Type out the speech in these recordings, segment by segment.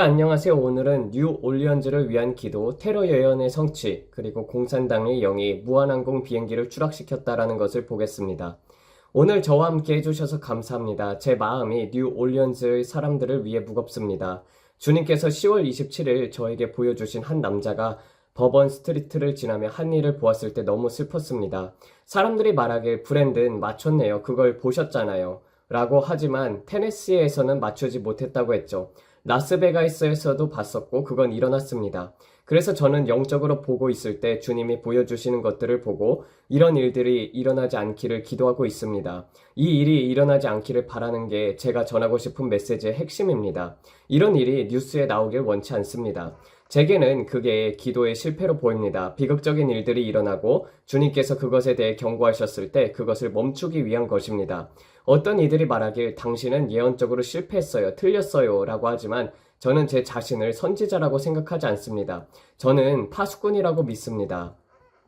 안녕하세요. 오늘은 뉴 올리언즈를 위한 기도, 테러 예언의 성취, 그리고 공산당의 영이 무한항공 비행기를 추락시켰다라는 것을 보겠습니다. 오늘 저와 함께 해주셔서 감사합니다. 제 마음이 뉴 올리언즈의 사람들을 위해 무겁습니다. 주님께서 10월 27일 저에게 보여주신 한 남자가 버번 스트리트를 지나며 한 일을 보았을 때 너무 슬펐습니다. 사람들이 말하길 브랜든 맞췄네요. 그걸 보셨잖아요. 라고 하지만 테네시에서는 맞추지 못했다고 했죠. 라스베가스에서도 봤었고 그건 일어났습니다. 그래서 저는 영적으로 보고 있을 때 주님이 보여주시는 것들을 보고 이런 일들이 일어나지 않기를 기도하고 있습니다. 이 일이 일어나지 않기를 바라는 게 제가 전하고 싶은 메시지의 핵심입니다. 이런 일이 뉴스에 나오길 원치 않습니다. 제게는 그게 기도의 실패로 보입니다. 비극적인 일들이 일어나고 주님께서 그것에 대해 경고하셨을 때 그것을 멈추기 위한 것입니다. 어떤 이들이 말하길 당신은 예언적으로 실패했어요, 틀렸어요 라고 하지만 저는 제 자신을 선지자라고 생각하지 않습니다. 저는 파수꾼이라고 믿습니다.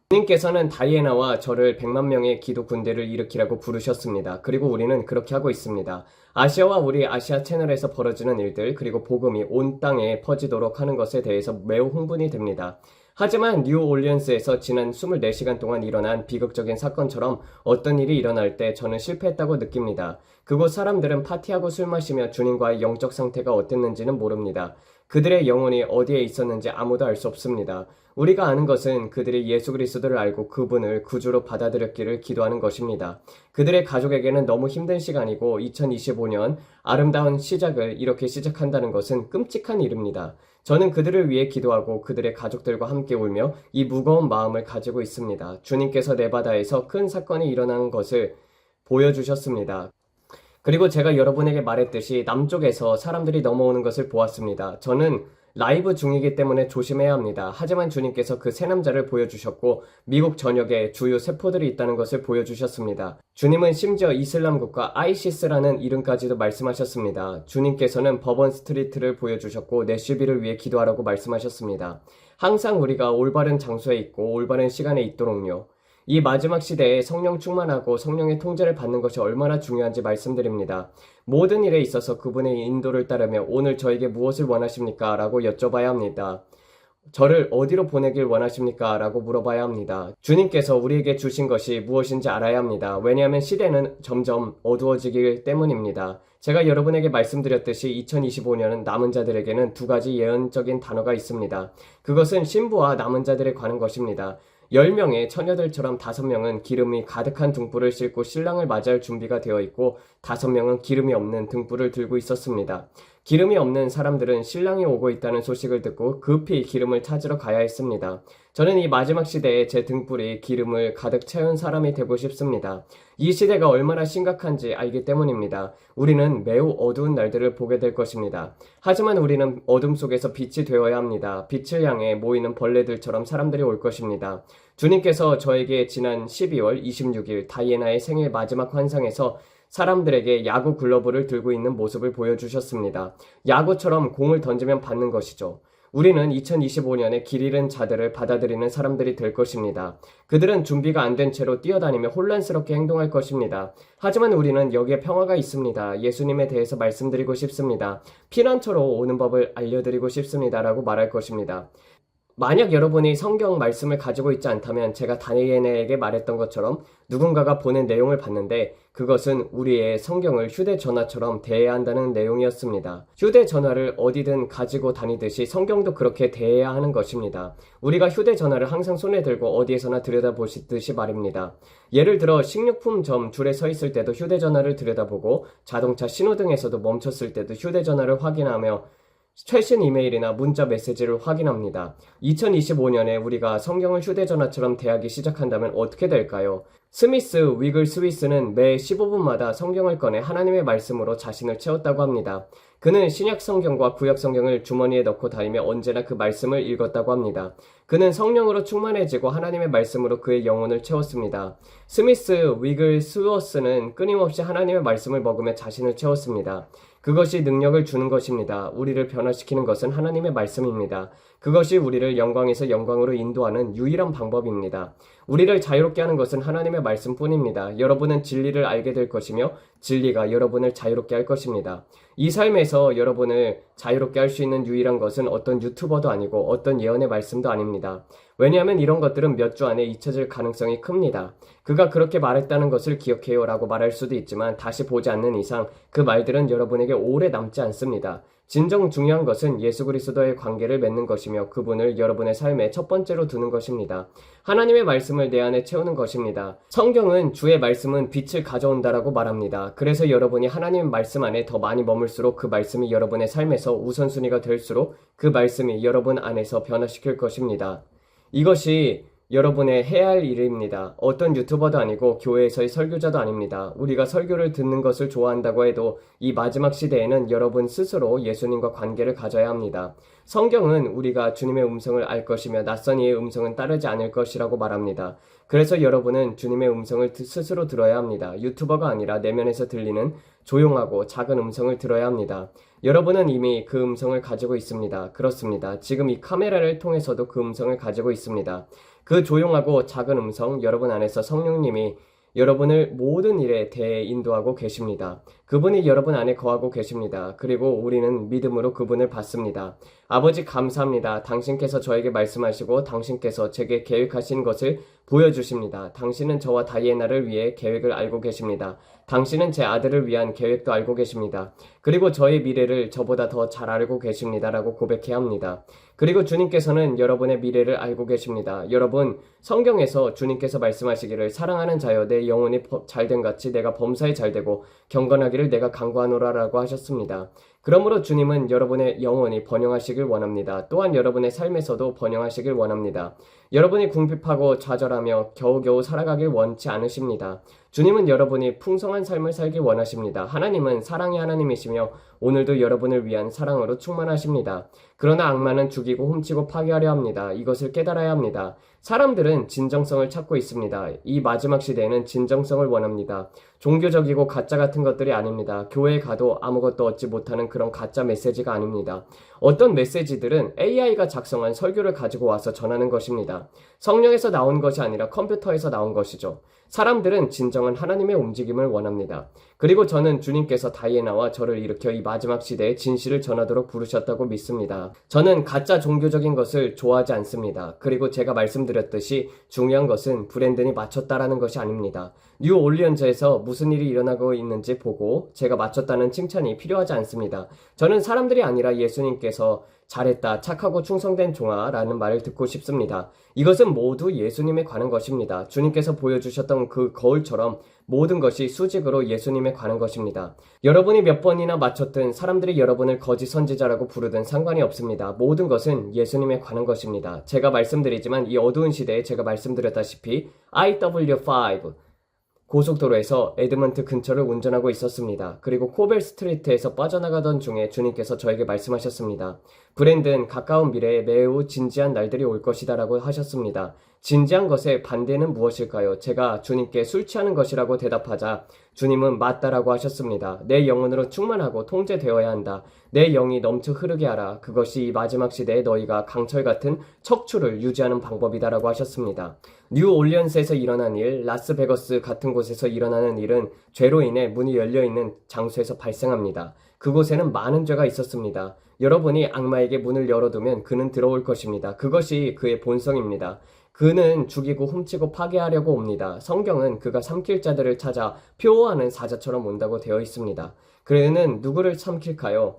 주님께서는 다이애나와 저를 100만 명의 기도 군대를 일으키라고 부르셨습니다. 그리고 우리는 그렇게 하고 있습니다. 아시아와 우리 아시아 채널에서 벌어지는 일들 그리고 복음이 온 땅에 퍼지도록 하는 것에 대해서 매우 흥분이 됩니다. 하지만 뉴 올리언스에서 지난 24시간 동안 일어난 비극적인 사건처럼 어떤 일이 일어날 때 저는 실패했다고 느낍니다. 그곳 사람들은 파티하고 술 마시며 주님과의 영적 상태가 어땠는지는 모릅니다. 그들의 영혼이 어디에 있었는지 아무도 알 수 없습니다. 우리가 아는 것은 그들이 예수 그리스도를 알고 그분을 구주로 받아들였기를 기도하는 것입니다. 그들의 가족에게는 너무 힘든 시간이고 2025년 아름다운 시작을 이렇게 시작한다는 것은 끔찍한 일입니다. 저는 그들을 위해 기도하고 그들의 가족들과 함께 울며 이 무거운 마음을 가지고 있습니다. 주님께서 네바다에서 큰 사건이 일어난 것을 보여주셨습니다. 그리고 제가 여러분에게 말했듯이 남쪽에서 사람들이 넘어오는 것을 보았습니다. 저는 라이브 중이기 때문에 조심해야 합니다. 하지만 주님께서 그 세 남자를 보여주셨고 미국 전역에 주요 세포들이 있다는 것을 보여주셨습니다. 주님은 심지어 이슬람국가 아이시스라는 이름까지도 말씀하셨습니다. 주님께서는 버번 스트리트를 보여주셨고 내슈비를 위해 기도하라고 말씀하셨습니다. 항상 우리가 올바른 장소에 있고 올바른 시간에 있도록요. 이 마지막 시대에 성령 충만하고 성령의 통제를 받는 것이 얼마나 중요한지 말씀드립니다. 모든 일에 있어서 그분의 인도를 따르며 오늘 저에게 무엇을 원하십니까? 라고 여쭤봐야 합니다. 저를 어디로 보내길 원하십니까? 라고 물어봐야 합니다. 주님께서 우리에게 주신 것이 무엇인지 알아야 합니다. 왜냐하면 시대는 점점 어두워지기 때문입니다. 제가 여러분에게 말씀드렸듯이 2025년은 남은 자들에게는 두 가지 예언적인 단어가 있습니다. 그것은 신부와 남은 자들에 관한 것입니다. 10명의 처녀들처럼 5명은 기름이 가득한 등불을 싣고 신랑을 맞이할 준비가 되어 있고 5명은 기름이 없는 등불을 들고 있었습니다. 기름이 없는 사람들은 신랑이 오고 있다는 소식을 듣고 급히 기름을 찾으러 가야 했습니다. 저는 이 마지막 시대에 제 등불이 기름을 가득 채운 사람이 되고 싶습니다. 이 시대가 얼마나 심각한지 알기 때문입니다. 우리는 매우 어두운 날들을 보게 될 것입니다. 하지만 우리는 어둠 속에서 빛이 되어야 합니다. 빛을 향해 모이는 벌레들처럼 사람들이 올 것입니다. 주님께서 저에게 지난 12월 26일 다이애나의 생일 마지막 환상에서 사람들에게 야구 글러브를 들고 있는 모습을 보여주셨습니다. 야구처럼 공을 던지면 받는 것이죠. 우리는 2025년에 길 잃은 자들을 받아들이는 사람들이 될 것입니다. 그들은 준비가 안 된 채로 뛰어다니며 혼란스럽게 행동할 것입니다. 하지만 우리는 여기에 평화가 있습니다. 예수님에 대해서 말씀드리고 싶습니다. 피난처로 오는 법을 알려드리고 싶습니다. 라고 말할 것입니다. 만약 여러분이 성경 말씀을 가지고 있지 않다면 제가 다니엘에게 말했던 것처럼 누군가가 보낸 내용을 봤는데 그것은 우리의 성경을 휴대전화처럼 대해야 한다는 내용이었습니다. 휴대전화를 어디든 가지고 다니듯이 성경도 그렇게 대해야 하는 것입니다. 우리가 휴대전화를 항상 손에 들고 어디에서나 들여다보시듯이 말입니다. 예를 들어 식료품점 줄에 서 있을 때도 휴대전화를 들여다보고 자동차 신호등에서도 멈췄을 때도 휴대전화를 확인하며 최신 이메일이나 문자 메시지를 확인합니다. 2025년에 우리가 성경을 휴대전화처럼 대하기 시작한다면 어떻게 될까요? 스미스 위글 스위스는 매 15분마다 성경을 꺼내 하나님의 말씀으로 자신을 채웠다고 합니다. 그는 신약 성경과 구약 성경을 주머니에 넣고 다니며 언제나 그 말씀을 읽었다고 합니다. 그는 성령으로 충만해지고 하나님의 말씀으로 그의 영혼을 채웠습니다. 스미스 위글 스워스는 끊임없이 하나님의 말씀을 먹으며 자신을 채웠습니다. 그것이 능력을 주는 것입니다. 우리를 변화시키는 것은 하나님의 말씀입니다. 그것이 우리를 영광에서 영광으로 인도하는 유일한 방법입니다. 우리를 자유롭게 하는 것은 하나님의 말씀뿐입니다. 여러분은 진리를 알게 될 것이며 진리가 여러분을 자유롭게 할 것입니다. 이 삶에서 세상에서 여러분을 자유롭게 할 수 있는 유일한 것은 어떤 유튜버도 아니고 어떤 예언의 말씀도 아닙니다. 왜냐하면 이런 것들은 몇 주 안에 잊혀질 가능성이 큽니다. 그가 그렇게 말했다는 것을 기억해요 라고 말할 수도 있지만 다시 보지 않는 이상 그 말들은 여러분에게 오래 남지 않습니다. 진정 중요한 것은 예수 그리스도의 관계를 맺는 것이며 그분을 여러분의 삶의 첫 번째로 두는 것입니다. 하나님의 말씀을 내 안에 채우는 것입니다. 성경은 주의 말씀은 빛을 가져온다라고 말합니다. 그래서 여러분이 하나님의 말씀 안에 더 많이 머물수록 그 말씀이 여러분의 삶에서 우선순위가 될수록 그 말씀이 여러분 안에서 변화시킬 것입니다. 이것이 여러분의 해야 할 일입니다. 어떤 유튜버도 아니고 교회에서의 설교자도 아닙니다. 우리가 설교를 듣는 것을 좋아한다고 해도 이 마지막 시대에는 여러분 스스로 예수님과 관계를 가져야 합니다. 성경은 우리가 주님의 음성을 알 것이며 낯선 이의 음성은 따르지 않을 것이라고 말합니다. 그래서 여러분은 주님의 음성을 스스로 들어야 합니다. 유튜버가 아니라 내면에서 들리는 조용하고 작은 음성을 들어야 합니다. 여러분은 이미 그 음성을 가지고 있습니다. 그렇습니다. 지금 이 카메라를 통해서도 그 음성을 가지고 있습니다. 그 조용하고 작은 음성, 여러분 안에서 성령님이 여러분을 모든 일에 대해 인도하고 계십니다. 그분이 여러분 안에 거하고 계십니다. 그리고 우리는 믿음으로 그분을 받습니다. 아버지 감사합니다. 당신께서 저에게 말씀하시고 당신께서 제게 계획하신 것을 보여주십니다. 당신은 저와 다이애나를 위해 계획을 알고 계십니다. 당신은 제 아들을 위한 계획도 알고 계십니다. 그리고 저의 미래를 저보다 더 잘 알고 계십니다라고 고백해야 합니다. 그리고 주님께서는 여러분의 미래를 알고 계십니다. 여러분, 성경에서 주님께서 말씀하시기를 사랑하는 자여 내 영혼이 잘된 같이 내가 범사에 잘되고 경건하기를 내가 간구하노라라고 하셨습니다. 그러므로 주님은 여러분의 영혼이 번영하시길 원합니다. 또한 여러분의 삶에서도 번영하시길 원합니다. 여러분이 궁핍하고 좌절하며 겨우겨우 살아가길 원치 않으십니다. 주님은 여러분이 풍성한 삶을 살길 원하십니다. 하나님은 사랑의 하나님이시며 오늘도 여러분을 위한 사랑으로 충만하십니다. 그러나 악마는 죽이고 훔치고 파괴하려 합니다. 이것을 깨달아야 합니다. 사람들은 진정성을 찾고 있습니다. 이 마지막 시대에는 진정성을 원합니다. 종교적이고 가짜 같은 것들이 아닙니다. 교회에 가도 아무것도 얻지 못하는 그런 가짜 메시지가 아닙니다. 어떤 메시지들은 AI가 작성한 설교를 가지고 와서 전하는 것입니다. 성령에서 나온 것이 아니라 컴퓨터에서 나온 것이죠. 사람들은 진정한 하나님의 움직임을 원합니다. 그리고 저는 주님께서 다이애나와 저를 일으켜 이 마지막 시대에 진실을 전하도록 부르셨다고 믿습니다. 저는 가짜 종교적인 것을 좋아하지 않습니다. 그리고 제가 말씀드렸듯이 중요한 것은 브랜든이 맞췄다라는 것이 아닙니다. 뉴 올리언즈에서 무슨 일이 일어나고 있는지 보고 제가 맞췄다는 칭찬이 필요하지 않습니다. 저는 사람들이 아니라 예수님께서 잘했다, 착하고 충성된 종아 라는 말을 듣고 싶습니다. 이것은 모두 예수님에 관한 것입니다. 주님께서 보여주셨던 그 거울처럼 모든 것이 수직으로 예수님에 관한 것입니다. 여러분이 몇 번이나 맞췄든 사람들이 여러분을 거짓 선지자라고 부르든 상관이 없습니다. 모든 것은 예수님에 관한 것입니다. 제가 말씀드리지만 이 어두운 시대에 제가 말씀드렸다시피 IW5 고속도로에서 에드먼트 근처를 운전하고 있었습니다. 그리고 코벨 스트리트에서 빠져나가던 중에 주님께서 저에게 말씀하셨습니다. 브랜든 가까운 미래에 매우 진지한 날들이 올 것이다 라고 하셨습니다. 진지한 것의 반대는 무엇일까요? 제가 주님께 술 취하는 것이라고 대답하자 주님은 맞다라고 하셨습니다. 내 영혼으로 충만하고 통제되어야 한다. 내 영이 넘쳐 흐르게 하라. 그것이 이 마지막 시대에 너희가 강철 같은 척추를 유지하는 방법이다라고 하셨습니다. 뉴 올리언스에서 일어난 일, 라스베거스 같은 곳에서 일어나는 일은 죄로 인해 문이 열려있는 장소에서 발생합니다. 그곳에는 많은 죄가 있었습니다. 여러분이 악마에게 문을 열어두면 그는 들어올 것입니다. 그것이 그의 본성입니다. 그는 죽이고 훔치고 파괴하려고 옵니다. 성경은 그가 삼킬 자들을 찾아 표호하는 사자처럼 온다고 되어 있습니다. 그는 누구를 삼킬까요?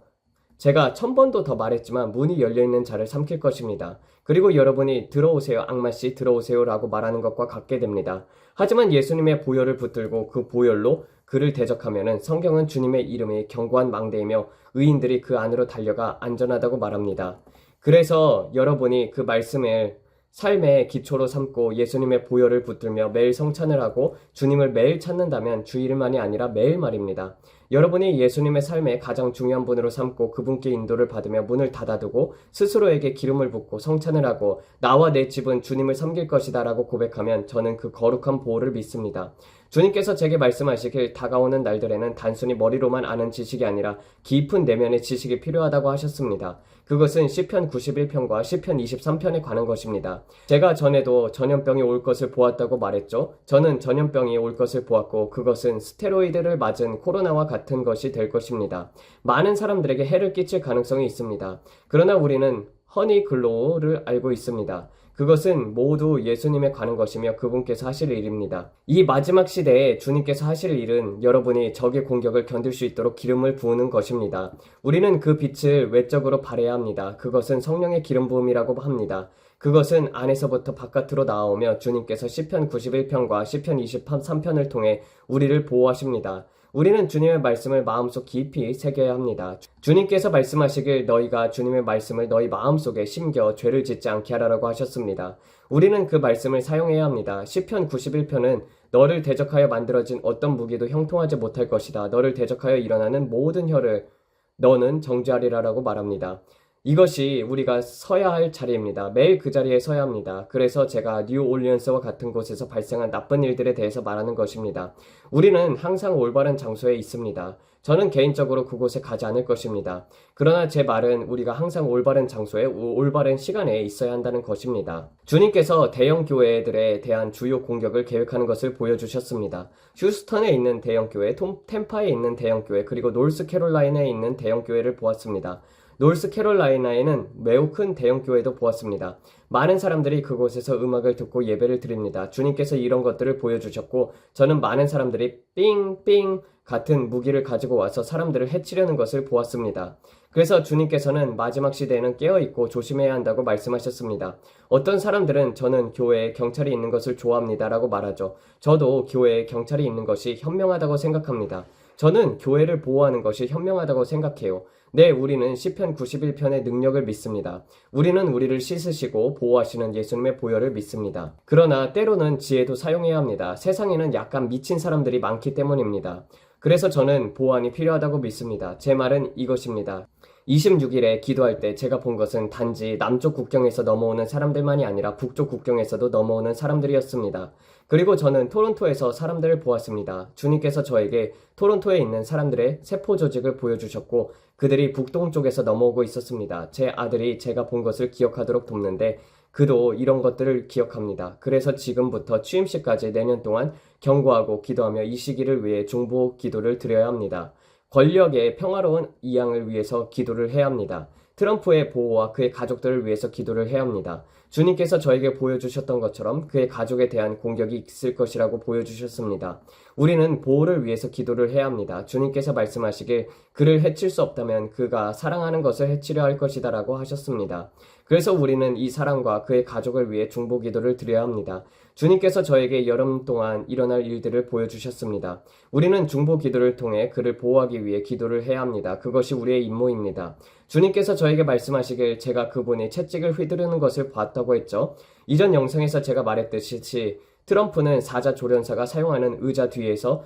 제가 1000번도 더 말했지만 문이 열려있는 자를 삼킬 것입니다. 그리고 여러분이 들어오세요 악마씨 들어오세요 라고 말하는 것과 같게 됩니다. 하지만 예수님의 보혈을 붙들고 그 보혈로 그를 대적하면 성경은 주님의 이름이 견고한 망대이며 의인들이 그 안으로 달려가 안전하다고 말합니다. 그래서 여러분이 그 말씀을 삶의 기초로 삼고 예수님의 보혈을 붙들며 매일 성찬을 하고 주님을 매일 찾는다면 주일만이 아니라 매일 말입니다. 여러분이 예수님의 삶의 가장 중요한 분으로 삼고 그분께 인도를 받으며 문을 닫아두고 스스로에게 기름을 붓고 성찬을 하고 나와 내 집은 주님을 섬길 것이다 라고 고백하면 저는 그 거룩한 보호를 믿습니다. 주님께서 제게 말씀하시길 다가오는 날들에는 단순히 머리로만 아는 지식이 아니라 깊은 내면의 지식이 필요하다고 하셨습니다. 그것은 시편 91편과 시편 23편에 관한 것입니다. 제가 전에도 전염병이 올 것을 보았다고 말했죠. 저는 전염병이 올 것을 보았고 그것은 스테로이드를 맞은 코로나와 같은 같은 것이 될 것입니다. 많은 사람들에게 해를 끼칠 가능성이 있습니다. 그러나 우리는 허니글로우를 알고 있습니다. 그것은 모두 예수님에 관한 것이며 그분께서 하실 일입니다. 이 마지막 시대에 주님께서 하실 일은 여러분이 적의 공격을 견딜 수 있도록 기름을 부으는 것입니다. 우리는 그 빛을 외적으로 발해야 합니다. 그것은 성령의 기름 부음이라고 합니다. 그것은 안에서부터 바깥으로 나오며 주님께서 시편 91편과 시편 23편을 통해 우리를 보호하십니다. 우리는 주님의 말씀을 마음속 깊이 새겨야 합니다. 주님께서 말씀하시길 너희가 주님의 말씀을 너희 마음속에 심겨 죄를 짓지 않게 하라고 하셨습니다. 우리는 그 말씀을 사용해야 합니다. 시편 91편은 너를 대적하여 만들어진 어떤 무기도 형통하지 못할 것이다. 너를 대적하여 일어나는 모든 혀를 너는 정죄하리라라고 말합니다. 이것이 우리가 서야 할 자리입니다. 매일 그 자리에 서야 합니다. 그래서 제가 뉴올리언스와 같은 곳에서 발생한 나쁜 일들에 대해서 말하는 것입니다. 우리는 항상 올바른 장소에 있습니다. 저는 개인적으로 그곳에 가지 않을 것입니다. 그러나 제 말은 우리가 항상 올바른 장소에 올바른 시간에 있어야 한다는 것입니다. 주님께서 대형 교회들에 대한 주요 공격을 계획하는 것을 보여주셨습니다. 휴스턴에 있는 대형 교회, 템파에 있는 대형 교회, 그리고 노스캐롤라이나에 있는 대형 교회를 보았습니다. 노스캐롤라이나에는 매우 큰 대형 교회도 보았습니다. 많은 사람들이 그곳에서 음악을 듣고 예배를 드립니다. 주님께서 이런 것들을 보여주셨고 저는 많은 사람들이 삥삥 같은 무기를 가지고 와서 사람들을 해치려는 것을 보았습니다. 그래서 주님께서는 마지막 시대에는 깨어있고 조심해야 한다고 말씀하셨습니다. 어떤 사람들은 저는 교회에 경찰이 있는 것을 좋아합니다 라고 말하죠. 저도 교회에 경찰이 있는 것이 현명하다고 생각합니다. 저는 교회를 보호하는 것이 현명하다고 생각해요. 네, 우리는 시편 91편의 능력을 믿습니다. 우리는 우리를 씻으시고 보호하시는 예수님의 보혈을 믿습니다. 그러나 때로는 지혜도 사용해야 합니다. 세상에는 약간 미친 사람들이 많기 때문입니다. 그래서 저는 보안이 필요하다고 믿습니다. 제 말은 이것입니다. 26일에 기도할 때 제가 본 것은 단지 남쪽 국경에서 넘어오는 사람들만이 아니라 북쪽 국경에서도 넘어오는 사람들이었습니다. 그리고 저는 토론토에서 사람들을 보았습니다. 주님께서 저에게 토론토에 있는 사람들의 세포 조직을 보여주셨고 그들이 북동쪽에서 넘어오고 있었습니다. 제 아들이 제가 본 것을 기억하도록 돕는데 그도 이런 것들을 기억합니다. 그래서 지금부터 취임식까지 내년 동안 경고하고 기도하며 이 시기를 위해 중보 기도를 드려야 합니다. 권력의 평화로운 이양을 위해서 기도를 해야 합니다. 트럼프의 보호와 그의 가족들을 위해서 기도를 해야 합니다. 주님께서 저에게 보여주셨던 것처럼 그의 가족에 대한 공격이 있을 것이라고 보여주셨습니다. 우리는 보호를 위해서 기도를 해야 합니다. 주님께서 말씀하시길 그를 해칠 수 없다면 그가 사랑하는 것을 해치려 할 것이다 라고 하셨습니다. 그래서 우리는 이 사람과 그의 가족을 위해 중보 기도를 드려야 합니다. 주님께서 저에게 여름 동안 일어날 일들을 보여주셨습니다. 우리는 중보 기도를 통해 그를 보호하기 위해 기도를 해야 합니다. 그것이 우리의 임무입니다. 주님께서 저에게 말씀하시길 제가 그분이 채찍을 휘두르는 것을 봤다고 했죠. 이전 영상에서 제가 말했듯이 트럼프는 사자 조련사가 사용하는 의자 뒤에서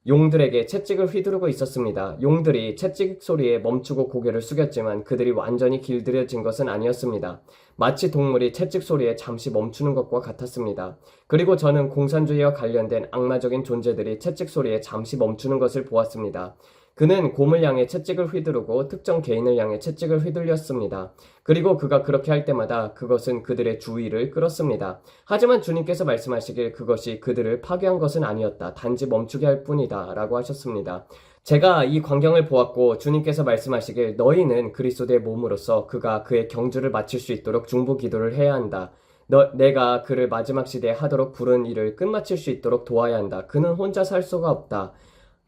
용들에게 채찍을 휘두르고 있었습니다. 용들이 채찍 소리에 멈추고 고개를 숙였지만 그들이 완전히 길들여진 것은 아니었습니다. 마치 동물이 채찍 소리에 잠시 멈추는 것과 같았습니다. 그리고 저는 공산주의와 관련된 악마적인 존재들이 채찍 소리에 잠시 멈추는 것을 보았습니다. 그는 곰을 향해 채찍을 휘두르고 특정 개인을 향해 채찍을 휘둘렸습니다. 그리고 그가 그렇게 할 때마다 그것은 그들의 주의를 끌었습니다. 하지만 주님께서 말씀하시길 그것이 그들을 파괴한 것은 아니었다. 단지 멈추게 할 뿐이다 라고 하셨습니다. 제가 이 광경을 보았고 주님께서 말씀하시길 너희는 그리스도의 몸으로서 그가 그의 경주를 마칠 수 있도록 중보 기도를 해야 한다. 내가 그를 마지막 시대에 하도록 부른 일을 끝마칠 수 있도록 도와야 한다. 그는 혼자 살 수가 없다.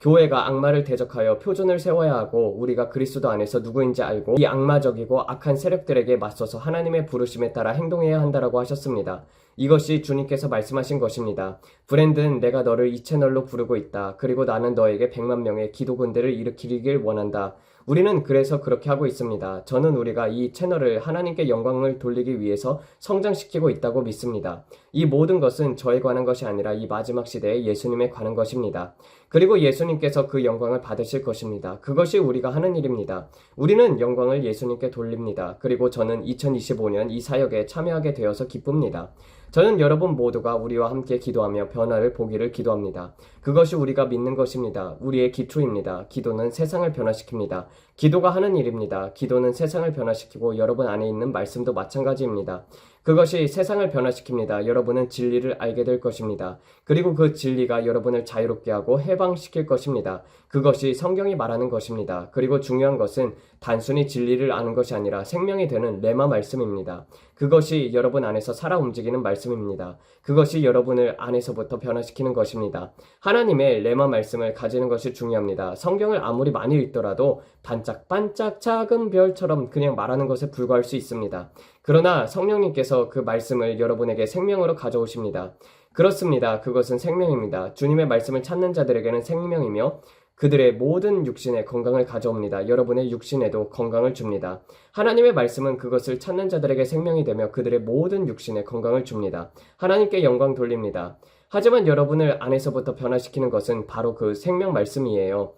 교회가 악마를 대적하여 표준을 세워야 하고 우리가 그리스도 안에서 누구인지 알고 이 악마적이고 악한 세력들에게 맞서서 하나님의 부르심에 따라 행동해야 한다라고 하셨습니다. 이것이 주님께서 말씀하신 것입니다. 브랜든 내가 너를 이 채널로 부르고 있다. 그리고 나는 너에게 100만 명의 기도 군대를 일으키길 원한다. 우리는 그래서 그렇게 하고 있습니다. 저는 우리가 이 채널을 하나님께 영광을 돌리기 위해서 성장시키고 있다고 믿습니다. 이 모든 것은 저에 관한 것이 아니라 이 마지막 시대에 예수님에 관한 것입니다. 그리고 예수님께서 그 영광을 받으실 것입니다. 그것이 우리가 하는 일입니다. 우리는 영광을 예수님께 돌립니다. 그리고 저는 2025년 이 사역에 참여하게 되어서 기쁩니다. 저는 여러분 모두가 우리와 함께 기도하며 변화를 보기를 기도합니다. 그것이 우리가 믿는 것입니다. 우리의 기초입니다. 기도는 세상을 변화시킵니다. 기도가 하는 일입니다. 기도는 세상을 변화시키고 여러분 안에 있는 말씀도 마찬가지입니다. 그것이 세상을 변화시킵니다. 여러분은 진리를 알게 될 것입니다. 그리고 그 진리가 여러분을 자유롭게 하고 해방시킬 것입니다. 그것이 성경이 말하는 것입니다. 그리고 중요한 것은 단순히 진리를 아는 것이 아니라 생명이 되는 레마 말씀입니다. 그것이 여러분 안에서 살아 움직이는 말씀입니다. 그것이 여러분을 안에서부터 변화시키는 것입니다. 하나님의 레마 말씀을 가지는 것이 중요합니다. 성경을 아무리 많이 읽더라도 반짝반짝 작은 별처럼 그냥 말하는 것에 불과할 수 있습니다. 그러나 성령님께서 그 말씀을 여러분에게 생명으로 가져오십니다. 그렇습니다. 그것은 생명입니다. 주님의 말씀을 찾는 자들에게는 생명이며 그들의 모든 육신에 건강을 가져옵니다. 여러분의 육신에도 건강을 줍니다. 하나님의 말씀은 그것을 찾는 자들에게 생명이 되며 그들의 모든 육신에 건강을 줍니다. 하나님께 영광 돌립니다. 하지만 여러분을 안에서부터 변화시키는 것은 바로 그 생명 말씀이에요.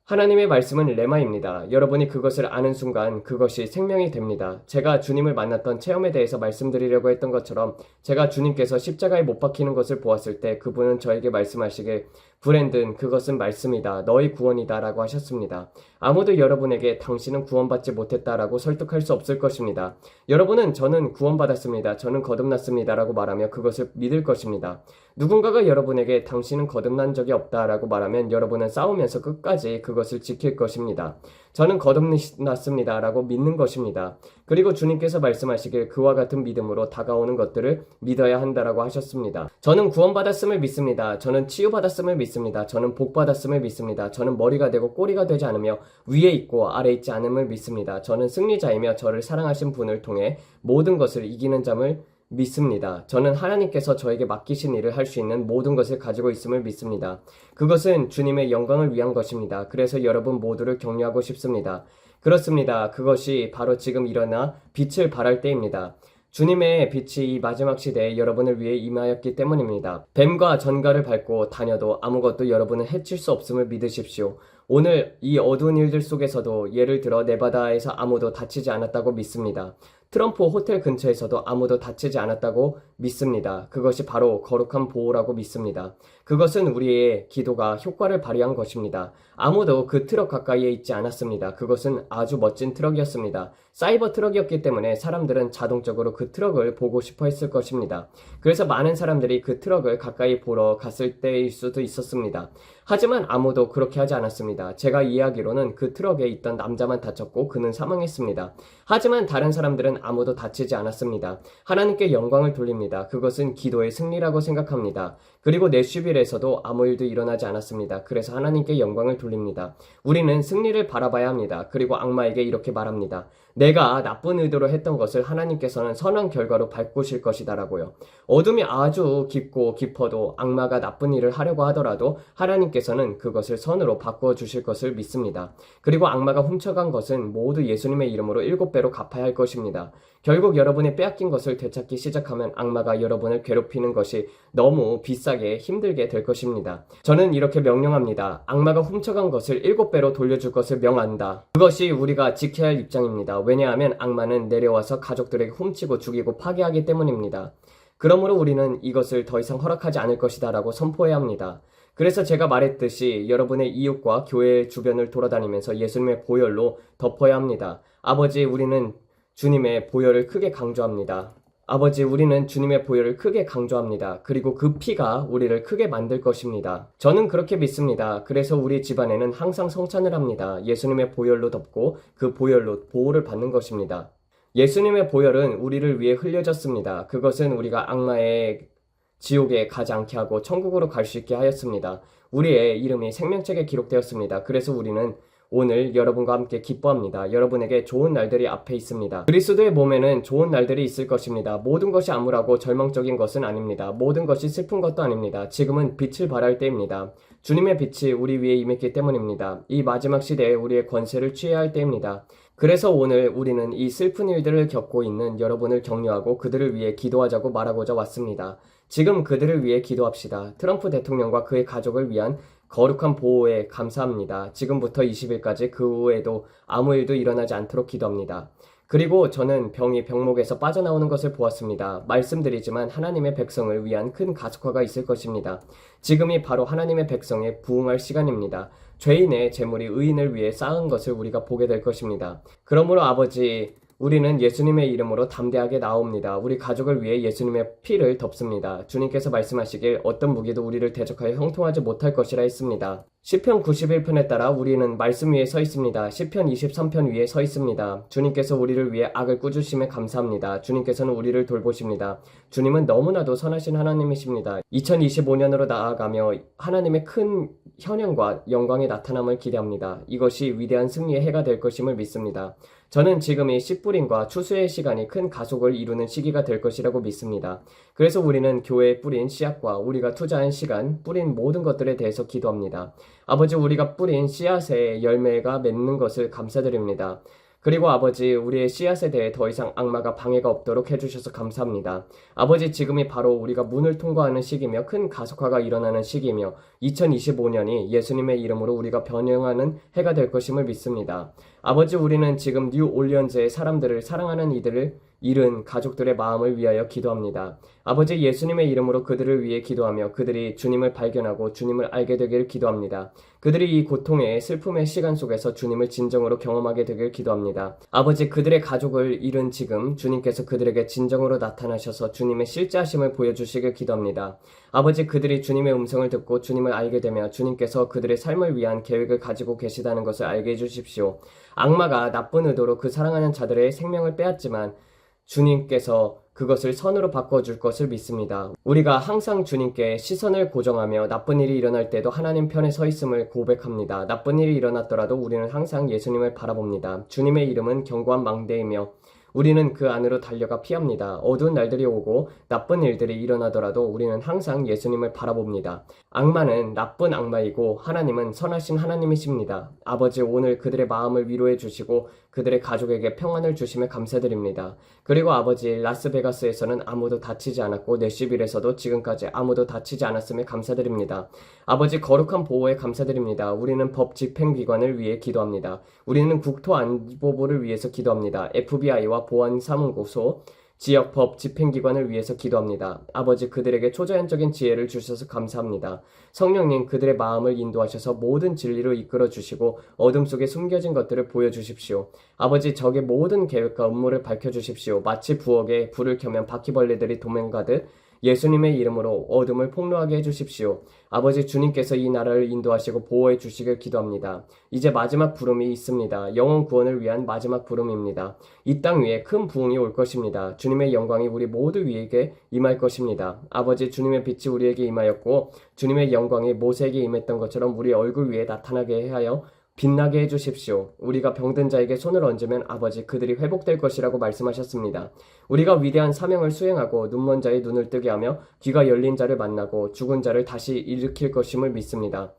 하나님의 말씀은 레마입니다. 여러분이 그것을 아는 순간 그것이 생명이 됩니다. 제가 주님을 만났던 체험에 대해서 말씀드리려고 했던 것처럼 제가 주님께서 십자가에 못 박히는 것을 보았을 때 그분은 저에게 말씀하시길 브랜든 그것은 말씀이다. 너의 구원이다 라고 하셨습니다. 아무도 여러분에게 당신은 구원받지 못했다라고 설득할 수 없을 것입니다. 여러분은 저는 구원받았습니다. 저는 거듭났습니다 라고 말하며 그것을 믿을 것입니다. 누군가가 여러분에게 당신은 거듭난 적이 없다라고 말하면 여러분은 싸우면서 끝까지 그것을 지킬 것입니다. 저는 거듭났습니다 라고 믿는 것입니다. 그리고 주님께서 말씀하시길 그와 같은 믿음으로 다가오는 것들을 믿어야 한다라고 하셨습니다. 저는 구원받았음을 믿습니다. 저는 치유받았음을 믿습니다. 저는 복받았음을 믿습니다. 저는 머리가 되고 꼬리가 되지 않으며 위에 있고 아래 있지 않음을 믿습니다. 저는 승리자이며 저를 사랑하신 분을 통해 모든 것을 이기는 자를 믿습니다. 저는 하나님께서 저에게 맡기신 일을 할 수 있는 모든 것을 가지고 있음을 믿습니다. 그것은 주님의 영광을 위한 것입니다. 그래서 여러분 모두를 격려하고 싶습니다. 그렇습니다. 그것이 바로 지금 일어나 빛을 발할 때입니다. 주님의 빛이 이 마지막 시대에 여러분을 위해 임하였기 때문입니다. 뱀과 전갈을 밟고 다녀도 아무것도 여러분을 해칠 수 없음을 믿으십시오. 오늘 이 어두운 일들 속에서도 예를 들어 네바다에서 아무도 다치지 않았다고 믿습니다. 트럼프 호텔 근처에서도 아무도 다치지 않았다고 믿습니다. 그것이 바로 거룩한 보호라고 믿습니다. 그것은 우리의 기도가 효과를 발휘한 것입니다. 아무도 그 트럭 가까이에 있지 않았습니다. 그것은 아주 멋진 트럭이었습니다. 사이버 트럭이었기 때문에 사람들은 자동적으로 그 트럭을 보고 싶어 했을 것입니다. 그래서 많은 사람들이 그 트럭을 가까이 보러 갔을 때일 수도 있었습니다. 하지만 아무도 그렇게 하지 않았습니다. 제가 이해하기로는 그 트럭에 있던 남자만 다쳤고 그는 사망했습니다. 하지만 다른 사람들은 아무도 다치지 않았습니다. 하나님께 영광을 돌립니다. 그것은 기도의 승리라고 생각합니다. 그리고 내슈빌에서도 아무 일도 일어나지 않았습니다. 그래서 하나님께 영광을 돌립니다. 우리는 승리를 바라봐야 합니다. 그리고 악마에게 이렇게 말합니다. 내가 나쁜 의도로 했던 것을 하나님께서는 선한 결과로 바꾸실 것이다라고요. 어둠이 아주 깊고 깊어도 악마가 나쁜 일을 하려고 하더라도 하나님께서는 그것을 선으로 바꾸어 주실 것을 믿습니다. 그리고 악마가 훔쳐간 것은 모두 예수님의 이름으로 7배로 갚아야 할 것입니다. 결국 여러분이 빼앗긴 것을 되찾기 시작하면 악마가 여러분을 괴롭히는 것이 너무 비싸게 힘들게 될 것입니다. 저는 이렇게 명령합니다. 악마가 훔쳐간 것을 7배로 돌려줄 것을 명한다. 그것이 우리가 지켜야 할 입장입니다. 왜냐하면 악마는 내려와서 가족들에게 훔치고 죽이고 파괴하기 때문입니다. 그러므로 우리는 이것을 더 이상 허락하지 않을 것이다 라고 선포해야 합니다. 그래서 제가 말했듯이 여러분의 이웃과 교회 주변을 돌아다니면서 예수님의 보혈로 덮어야 합니다. 아버지, 우리는 주님의 보혈을 크게 강조합니다. 아버지, 우리는 주님의 보혈을 크게 강조합니다. 그리고 그 피가 우리를 크게 만들 것입니다. 저는 그렇게 믿습니다. 그래서 우리 집안에는 항상 성찬을 합니다. 예수님의 보혈로 덮고 그 보혈로 보호를 받는 것입니다. 예수님의 보혈은 우리를 위해 흘려졌습니다. 그것은 우리가 악마의 지옥에 가지 않게 하고 천국으로 갈 수 있게 하였습니다. 우리의 이름이 생명책에 기록되었습니다. 그래서 우리는 오늘 여러분과 함께 기뻐합니다. 여러분에게 좋은 날들이 앞에 있습니다. 그리스도의 몸에는 좋은 날들이 있을 것입니다. 모든 것이 암울하고 절망적인 것은 아닙니다. 모든 것이 슬픈 것도 아닙니다. 지금은 빛을 발할 때입니다. 주님의 빛이 우리 위에 임했기 때문입니다. 이 마지막 시대에 우리의 권세를 취해야 할 때입니다. 그래서 오늘 우리는 이 슬픈 일들을 겪고 있는 여러분을 격려하고 그들을 위해 기도하자고 말하고자 왔습니다. 지금 그들을 위해 기도합시다. 트럼프 대통령과 그의 가족을 위한 거룩한 보호에 감사합니다. 지금부터 20일까지 그 후에도 아무 일도 일어나지 않도록 기도합니다. 그리고 저는 병이 병목에서 빠져나오는 것을 보았습니다. 말씀드리지만 하나님의 백성을 위한 큰 가속화가 있을 것입니다. 지금이 바로 하나님의 백성에 부응할 시간입니다. 죄인의 재물이 의인을 위해 쌓은 것을 우리가 보게 될 것입니다. 그러므로 아버지, 우리는 예수님의 이름으로 담대하게 나옵니다. 우리 가족을 위해 예수님의 피를 덮습니다. 주님께서 말씀하시길 어떤 무기도 우리를 대적하여 형통하지 못할 것이라 했습니다. 시편 91편에 따라 우리는 말씀 위에 서 있습니다. 시편 23편 위에 서 있습니다. 주님께서 우리를 위해 악을 꾸주심에 감사합니다. 주님께서는 우리를 돌보십니다. 주님은 너무나도 선하신 하나님이십니다. 2025년으로 나아가며 하나님의 큰 현행과 영광의 나타남을 기대합니다. 이것이 위대한 승리의 해가 될 것임을 믿습니다. 저는 지금이 씨 뿌림과 추수의 시간이 큰 가속을 이루는 시기가 될 것이라고 믿습니다. 그래서 우리는 교회에 뿌린 씨앗과 우리가 투자한 시간, 뿌린 모든 것들에 대해서 기도합니다. 아버지, 우리가 뿌린 씨앗의 열매가 맺는 것을 감사드립니다. 그리고 아버지, 우리의 씨앗에 대해 더 이상 악마가 방해가 없도록 해주셔서 감사합니다. 아버지, 지금이 바로 우리가 문을 통과하는 시기며 큰 가속화가 일어나는 시기며 2025년이 예수님의 이름으로 우리가 변형하는 해가 될 것임을 믿습니다. 아버지, 우리는 지금 뉴 올리언즈의 사람들을 사랑하는 이들을 잃은 가족들의 마음을 위하여 기도합니다. 아버지, 예수님의 이름으로 그들을 위해 기도하며 그들이 주님을 발견하고 주님을 알게 되길 기도합니다. 그들이 이 고통의 슬픔의 시간 속에서 주님을 진정으로 경험하게 되길 기도합니다. 아버지, 그들의 가족을 잃은 지금 주님께서 그들에게 진정으로 나타나셔서 주님의 실제하심을 보여주시길 기도합니다. 아버지, 그들이 주님의 음성을 듣고 주님을 알게 되며 주님께서 그들의 삶을 위한 계획을 가지고 계시다는 것을 알게 해주십시오. 악마가 나쁜 의도로 그 사랑하는 자들의 생명을 빼앗지만 주님께서 그것을 선으로 바꿔줄 것을 믿습니다. 우리가 항상 주님께 시선을 고정하며 나쁜 일이 일어날 때도 하나님 편에 서 있음을 고백합니다. 나쁜 일이 일어났더라도 우리는 항상 예수님을 바라봅니다. 주님의 이름은 견고한 망대이며 우리는 그 안으로 달려가 피합니다. 어두운 날들이 오고 나쁜 일들이 일어나더라도 우리는 항상 예수님을 바라봅니다. 악마는 나쁜 악마이고 하나님은 선하신 하나님이십니다. 아버지, 오늘 그들의 마음을 위로해 주시고 그들의 가족에게 평안을 주심에 감사드립니다. 그리고 아버지, 라스베가스에서는 아무도 다치지 않았고 내시빌에서도 지금까지 아무도 다치지 않았음에 감사드립니다. 아버지, 거룩한 보호에 감사드립니다. 우리는 법 집행기관을 위해 기도합니다. 우리는 국토안보부를 위해서 기도합니다. FBI와 보안사무소, 지역법 집행기관을 위해서 기도합니다. 아버지, 그들에게 초자연적인 지혜를 주셔서 감사합니다. 성령님, 그들의 마음을 인도하셔서 모든 진리로 이끌어 주시고 어둠 속에 숨겨진 것들을 보여주십시오. 아버지, 적의 모든 계획과 음모를 밝혀주십시오. 마치 부엌에 불을 켜면 바퀴벌레들이 도망가듯 예수님의 이름으로 어둠을 폭로하게 해주십시오. 아버지, 주님께서 이 나라를 인도하시고 보호해 주시길 기도합니다. 이제 마지막 부름이 있습니다. 영혼 구원을 위한 마지막 부름입니다. 이 땅 위에 큰 부흥이 올 것입니다. 주님의 영광이 우리 모두 위에게 임할 것입니다. 아버지, 주님의 빛이 우리에게 임하였고 주님의 영광이 모세에게 임했던 것처럼 우리 얼굴 위에 나타나게 하여 빛나게 해주십시오. 우리가 병든 자에게 손을 얹으면 아버지, 그들이 회복될 것이라고 말씀하셨습니다. 우리가 위대한 사명을 수행하고 눈먼 자의 눈을 뜨게 하며 귀가 열린 자를 만나고 죽은 자를 다시 일으킬 것임을 믿습니다.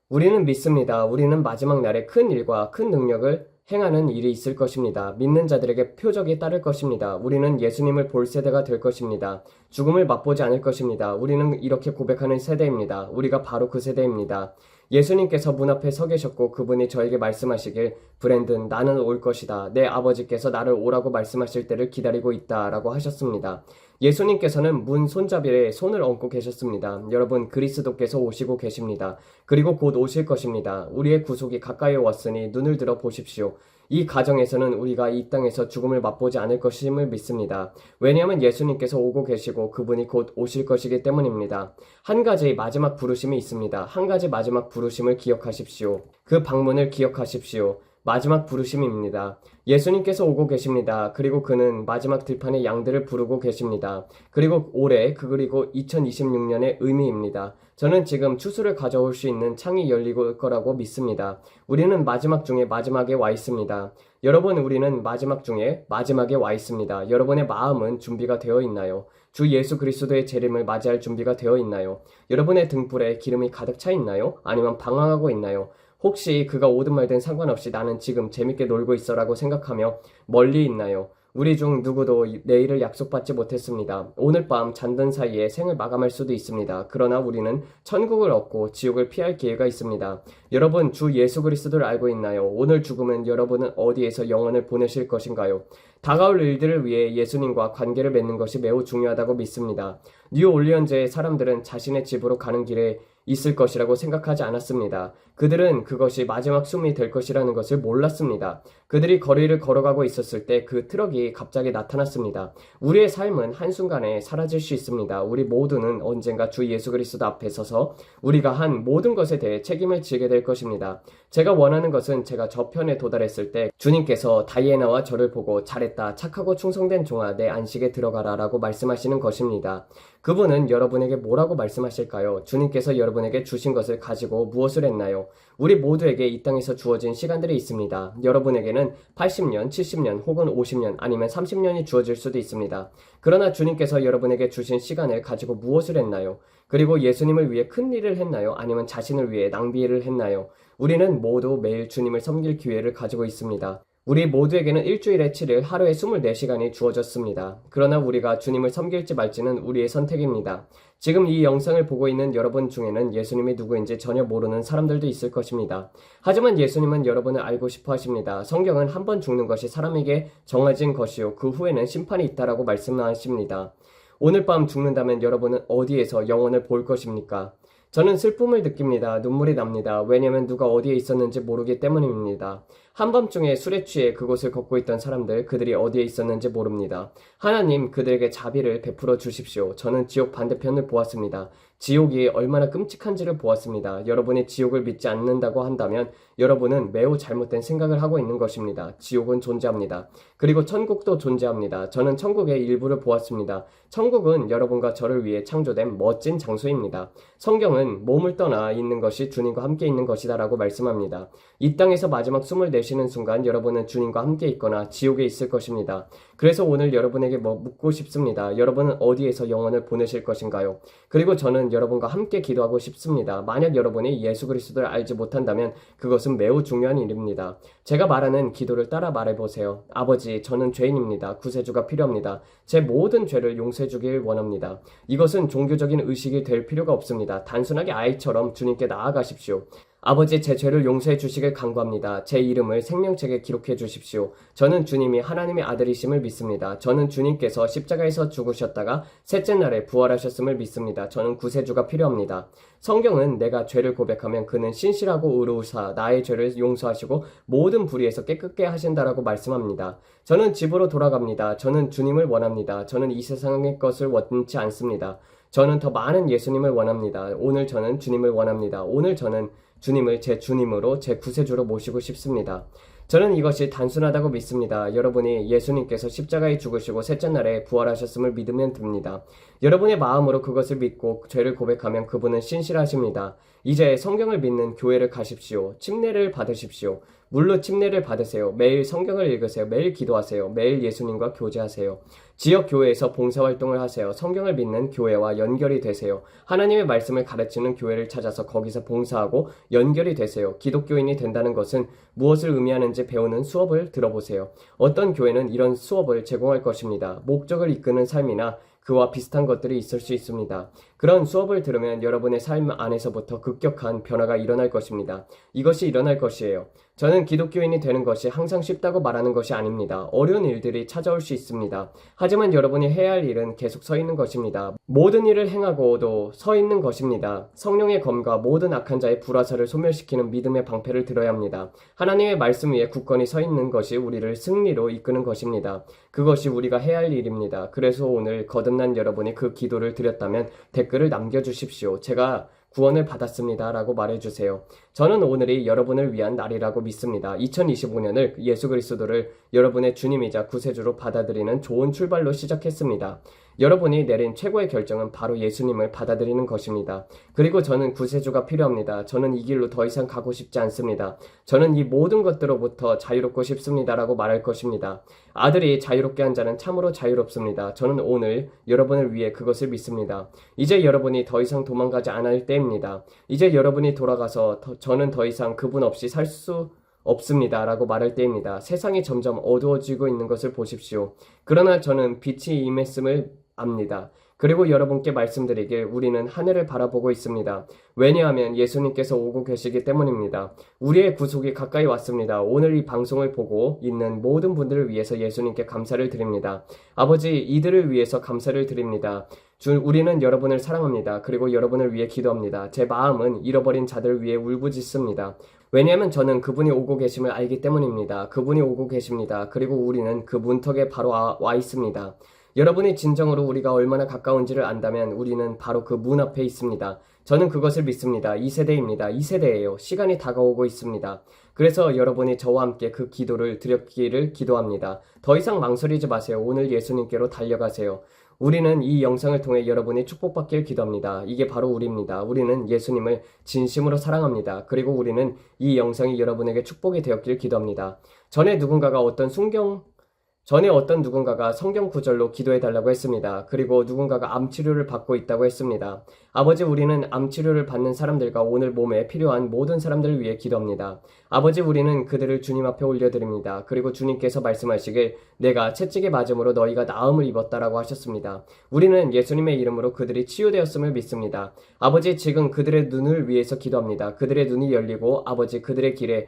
우리는 믿습니다. 우리는 마지막 날에 큰 일과 큰 능력을 행하는 일이 있을 것입니다. 믿는 자들에게 표적이 따를 것입니다. 우리는 예수님을 볼 세대가 될 것입니다. 죽음을 맛보지 않을 것입니다. 우리는 이렇게 고백하는 세대입니다. 우리가 바로 그 세대입니다. 예수님께서 문 앞에 서 계셨고 그분이 저에게 말씀하시길, 브랜든, 나는 올 것이다. 내 아버지께서 나를 오라고 말씀하실 때를 기다리고 있다 라고 하셨습니다. 예수님께서는 문 손잡이에 손을 얹고 계셨습니다. 여러분, 그리스도께서 오시고 계십니다. 그리고 곧 오실 것입니다. 우리의 구속이 가까이 왔으니 눈을 들어 보십시오. 이 가정에서는 우리가 이 땅에서 죽음을 맛보지 않을 것임을 믿습니다. 왜냐하면 예수님께서 오고 계시고 그분이 곧 오실 것이기 때문입니다. 한 가지 마지막 부르심이 있습니다. 한 가지 마지막 부르심을 기억하십시오. 그 방문을 기억하십시오. 마지막 부르심입니다. 예수님께서 오고 계십니다. 그리고 그는 마지막 들판의 양들을 부르고 계십니다. 그리고 올해 그리고 2026년의 의미입니다. 저는 지금 추수를 가져올 수 있는 창이 열릴 거라고 믿습니다. 우리는 마지막 중에 마지막에 와 있습니다. 여러분, 우리는 마지막 중에 마지막에 와 있습니다. 여러분의 마음은 준비가 되어 있나요? 주 예수 그리스도의 재림을 맞이할 준비가 되어 있나요? 여러분의 등불에 기름이 가득 차 있나요? 아니면 방황하고 있나요? 혹시 그가 오든 말든 상관없이 나는 지금 재밌게 놀고 있어라고 생각하며 멀리 있나요? 우리 중 누구도 내일을 약속받지 못했습니다. 오늘 밤 잠든 사이에 생을 마감할 수도 있습니다. 그러나 우리는 천국을 얻고 지옥을 피할 기회가 있습니다. 여러분, 주 예수 그리스도를 알고 있나요? 오늘 죽으면 여러분은 어디에서 영원을 보내실 것인가요? 다가올 일들을 위해 예수님과 관계를 맺는 것이 매우 중요하다고 믿습니다. 뉴올리언즈의 사람들은 자신의 집으로 가는 길에 있을 것이라고 생각하지 않았습니다. 그들은 그것이 마지막 숨이 될 것이라는 것을 몰랐습니다. 그들이 거리를 걸어가고 있었을 때 그 트럭이 갑자기 나타났습니다. 우리의 삶은 한순간에 사라질 수 있습니다. 우리 모두는 언젠가 주 예수 그리스도 앞에 서서 우리가 한 모든 것에 대해 책임을 지게 될 것입니다. 제가 원하는 것은 제가 저편에 도달했을 때 주님께서 다이애나와 저를 보고 잘했다, 착하고 충성된 종아, 내 안식에 들어가라 라고 말씀하시는 것입니다. 그분은 여러분에게 뭐라고 말씀하실까요? 주님께서 여러분에게 주신 것을 가지고 무엇을 했나요? 우리 모두에게 이 땅에서 주어진 시간들이 있습니다. 여러분에게는 80년, 70년 혹은 50년 아니면 30년이 주어질 수도 있습니다. 그러나 주님께서 여러분에게 주신 시간을 가지고 무엇을 했나요? 그리고 예수님을 위해 큰 일을 했나요? 아니면 자신을 위해 낭비를 했나요? 우리는 모두 매일 주님을 섬길 기회를 가지고 있습니다. 우리 모두에게는 일주일에 7일, 하루에 24시간이 주어졌습니다. 그러나 우리가 주님을 섬길지 말지는 우리의 선택입니다. 지금 이 영상을 보고 있는 여러분 중에는 예수님이 누구인지 전혀 모르는 사람들도 있을 것입니다. 하지만 예수님은 여러분을 알고 싶어 하십니다. 성경은 한 번 죽는 것이 사람에게 정해진 것이요, 그 후에는 심판이 있다라고 말씀하십니다. 오늘 밤 죽는다면 여러분은 어디에서 영원을 볼 것입니까? 저는 슬픔을 느낍니다. 눈물이 납니다. 왜냐하면 누가 어디에 있었는지 모르기 때문입니다. 한밤중에 술에 취해 그곳을 걷고 있던 사람들, 그들이 어디에 있었는지 모릅니다. 하나님, 그들에게 자비를 베풀어 주십시오. 저는 지옥 반대편을 보았습니다. 지옥이 얼마나 끔찍한지를 보았습니다. 여러분이 지옥을 믿지 않는다고 한다면 여러분은 매우 잘못된 생각을 하고 있는 것입니다. 지옥은 존재합니다. 그리고 천국도 존재합니다. 저는 천국의 일부를 보았습니다. 천국은 여러분과 저를 위해 창조된 멋진 장소입니다. 성경은 몸을 떠나 있는 것이 주님과 함께 있는 것이다 라고 말씀합니다. 이 땅에서 마지막 숨을 내쉬는 순간 여러분은 주님과 함께 있거나 지옥에 있을 것입니다. 그래서 오늘 여러분에게 묻고 싶습니다. 여러분은 어디에서 영원을 보내실 것인가요? 그리고 저는 여러분과 함께 기도하고 싶습니다. 만약 여러분이 예수 그리스도를 알지 못한다면 그것은 매우 중요한 일입니다. 제가 말하는 기도를 따라 말해보세요. 아버지, 저는 죄인입니다. 구세주가 필요합니다. 제 모든 죄를 용서해 주길 원합니다. 이것은 종교적인 의식이 될 필요가 없습니다. 단순하게 아이처럼 주님께 나아가십시오. 아버지, 제 죄를 용서해 주시길 간구합니다. 제 이름을 생명책에 기록해 주십시오. 저는 주님이 하나님의 아들이심을 믿습니다. 저는 주님께서 십자가에서 죽으셨다가 셋째 날에 부활하셨음을 믿습니다. 저는 구세주가 필요합니다. 성경은 내가 죄를 고백하면 그는 신실하고 의로우사 나의 죄를 용서하시고 모든 불의에서 깨끗게 하신다라고 말씀합니다. 저는 집으로 돌아갑니다. 저는 주님을 원합니다. 저는 이 세상의 것을 원치 않습니다. 저는 더 많은 예수님을 원합니다. 오늘 저는 주님을 원합니다. 오늘 저는 주님을 제 주님으로, 제 구세주로 모시고 싶습니다. 저는 이것이 단순하다고 믿습니다. 여러분이 예수님께서 십자가에 죽으시고 셋째 날에 부활하셨음을 믿으면 됩니다. 여러분의 마음으로 그것을 믿고 죄를 고백하면 그분은 신실하십니다. 이제 성경을 믿는 교회를 가십시오. 침례를 받으십시오. 물로 침례를 받으세요. 매일 성경을 읽으세요. 매일 기도하세요. 매일 예수님과 교제하세요. 지역 교회에서 봉사활동을 하세요. 성경을 믿는 교회와 연결이 되세요. 하나님의 말씀을 가르치는 교회를 찾아서 거기서 봉사하고 연결이 되세요. 기독교인이 된다는 것은 무엇을 의미하는지 배우는 수업을 들어보세요. 어떤 교회는 이런 수업을 제공할 것입니다. 목적을 이끄는 삶이나 그와 비슷한 것들이 있을 수 있습니다. 그런 수업을 들으면 여러분의 삶 안에서부터 급격한 변화가 일어날 것입니다. 이것이 일어날 것이에요. 저는 기독교인이 되는 것이 항상 쉽다고 말하는 것이 아닙니다. 어려운 일들이 찾아올 수 있습니다. 하지만 여러분이 해야 할 일은 계속 서 있는 것입니다. 모든 일을 행하고도 서 있는 것입니다. 성령의 검과 모든 악한 자의 불화살을 소멸시키는 믿음의 방패를 들어야 합니다. 하나님의 말씀 위에 굳건히 서 있는 것이 우리를 승리로 이끄는 것입니다. 그것이 우리가 해야 할 일입니다. 그래서 오늘 거듭난 여러분이 그 기도를 드렸다면 댓글을 남겨주십시오. 제가 구원을 받았습니다 라고 말해주세요. 저는 오늘이 여러분을 위한 날이라고 믿습니다. 2025년을 예수 그리스도를 여러분의 주님이자 구세주로 받아들이는 좋은 출발로 시작했습니다. 여러분이 내린 최고의 결정은 바로 예수님을 받아들이는 것입니다. 그리고 저는 구세주가 필요합니다. 저는 이 길로 더 이상 가고 싶지 않습니다. 저는 이 모든 것들로부터 자유롭고 싶습니다 라고 말할 것입니다. 아들이 자유롭게 한 자는 참으로 자유롭습니다. 저는 오늘 여러분을 위해 그것을 믿습니다. 이제 여러분이 더 이상 도망가지 않을 때입니다. 이제 여러분이 돌아가서 저는 더 이상 그분 없이 살 수 없습니다 라고 말할 때입니다. 세상이 점점 어두워지고 있는 것을 보십시오. 그러나 저는 빛이 임했음을 압니다. 그리고 여러분께 말씀드리길 우리는 하늘을 바라보고 있습니다. 왜냐하면 예수님께서 오고 계시기 때문입니다. 우리의 구속이 가까이 왔습니다. 오늘 이 방송을 보고 있는 모든 분들을 위해서 예수님께 감사를 드립니다. 아버지, 이들을 위해서 감사를 드립니다. 우리는 여러분을 사랑합니다. 그리고 여러분을 위해 기도합니다. 제 마음은 잃어버린 자들을 위해 울부짖습니다. 왜냐하면 저는 그분이 오고 계심을 알기 때문입니다. 그분이 오고 계십니다. 그리고 우리는 그 문턱에 바로 와 있습니다. 여러분이 진정으로 우리가 얼마나 가까운지를 안다면 우리는 바로 그 문 앞에 있습니다. 저는 그것을 믿습니다. 이 세대입니다. 이 세대예요. 시간이 다가오고 있습니다. 그래서 여러분이 저와 함께 그 기도를 드렸기를 기도합니다. 더 이상 망설이지 마세요. 오늘 예수님께로 달려가세요. 우리는 이 영상을 통해 여러분이 축복받길 기도합니다. 이게 바로 우리입니다. 우리는 예수님을 진심으로 사랑합니다. 그리고 우리는 이 영상이 여러분에게 축복이 되었길 기도합니다. 전에 어떤 누군가가 성경 구절로 기도해달라고 했습니다. 그리고 누군가가 암치료를 받고 있다고 했습니다. 아버지, 우리는 암치료를 받는 사람들과 오늘 몸에 필요한 모든 사람들을 위해 기도합니다. 아버지, 우리는 그들을 주님 앞에 올려드립니다. 그리고 주님께서 말씀하시길 내가 채찍에 맞음으로 너희가 나음을 입었다라고 하셨습니다. 우리는 예수님의 이름으로 그들이 치유되었음을 믿습니다. 아버지, 지금 그들의 눈을 위해서 기도합니다. 그들의 눈이 열리고 아버지, 그들의 길에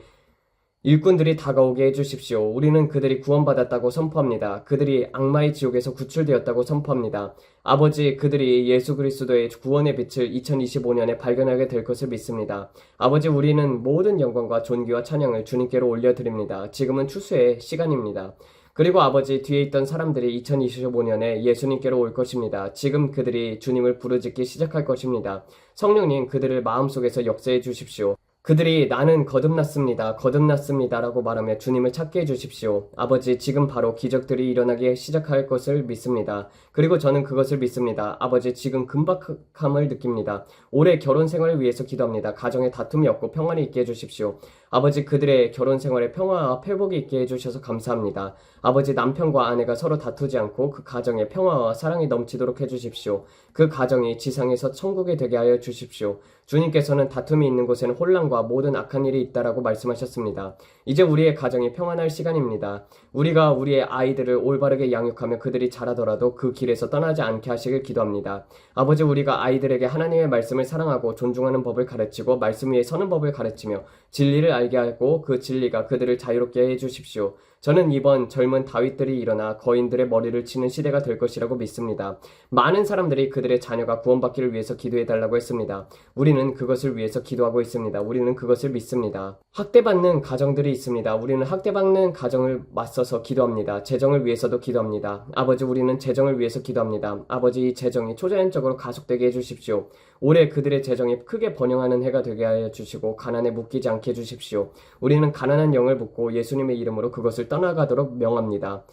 일꾼들이 다가오게 해주십시오. 우리는 그들이 구원받았다고 선포합니다. 그들이 악마의 지옥에서 구출되었다고 선포합니다. 아버지, 그들이 예수 그리스도의 구원의 빛을 2025년에 발견하게 될 것을 믿습니다. 아버지, 우리는 모든 영광과 존귀와 찬양을 주님께로 올려드립니다. 지금은 추수의 시간입니다. 그리고 아버지, 뒤에 있던 사람들이 2025년에 예수님께로 올 것입니다. 지금 그들이 주님을 부르짖기 시작할 것입니다. 성령님, 그들을 마음속에서 역사해 주십시오. 그들이 나는 거듭났습니다 라고 말하며 주님을 찾게 해주십시오. 아버지, 지금 바로 기적들이 일어나기 시작할 것을 믿습니다. 그리고 저는 그것을 믿습니다. 아버지, 지금 금박함을 느낍니다. 올해 결혼 생활을 위해서 기도합니다. 가정에 다툼이 없고 평안이 있게 해주십시오. 아버지, 그들의 결혼 생활에 평화와 회복이 있게 해주셔서 감사합니다. 아버지, 남편과 아내가 서로 다투지 않고 그 가정에 평화와 사랑이 넘치도록 해주십시오. 그 가정이 지상에서 천국이 되게 하여 주십시오. 주님께서는 다툼이 있는 곳에는 혼란과 모든 악한 일이 있다라고 말씀하셨습니다. 이제 우리의 가정이 평안할 시간입니다. 우리가 우리의 아이들을 올바르게 양육하며 그들이 자라더라도 그 길에서 떠나지 않게 하시길 기도합니다. 아버지, 우리가 아이들에게 하나님의 말씀을 사랑하고 존중하는 법을 가르치고 말씀 위에 서는 법을 가르치며 진리를 알게 하고 그 진리가 그들을 자유롭게 해주십시오. 저는 이번 젊은 다윗들이 일어나 거인들의 머리를 치는 시대가 될 것이라고 믿습니다. 많은 사람들이 그들의 자녀가 구원받기를 위해서 기도해달라고 했습니다. 우리는 그것을 위해서 기도하고 있습니다. 우리는 그것을 믿습니다. 학대받는 가정들이 있습니다. 우리는 학대받는 가정을 맞서서 기도합니다. 재정을 위해서도 기도합니다. 아버지, 우리는 재정을 위해서 기도합니다. 아버지, 이 재정이 초자연적으로 가속되게 해주십시오. 올해 그들의 재정이 크게 번영하는 해가 되게 하여 주시고 가난에 묶이지 않게 해주십시오. 우리는 가난한 영을 묶고 예수님의 이름으로 그것을 떠나가도록 명합니다.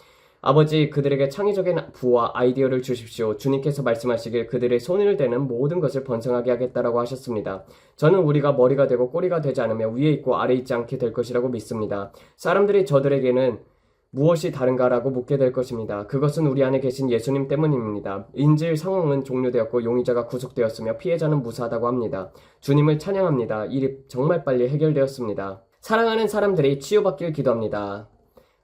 아버지, 그들에게 창의적인 부와 아이디어를 주십시오. 주님께서 말씀하시길 그들의 손을 대는 모든 것을 번성하게 하겠다라고 하셨습니다. 저는 우리가 머리가 되고 꼬리가 되지 않으며 위에 있고 아래 있지 않게 될 것이라고 믿습니다. 사람들이 저들에게는 무엇이 다른가라고 묻게 될 것입니다. 그것은 우리 안에 계신 예수님 때문입니다. 인질 상황은 종료되었고 용의자가 구속되었으며 피해자는 무사하다고 합니다. 주님을 찬양합니다. 일이 정말 빨리 해결되었습니다. 사랑하는 사람들이 치유받길 기도합니다.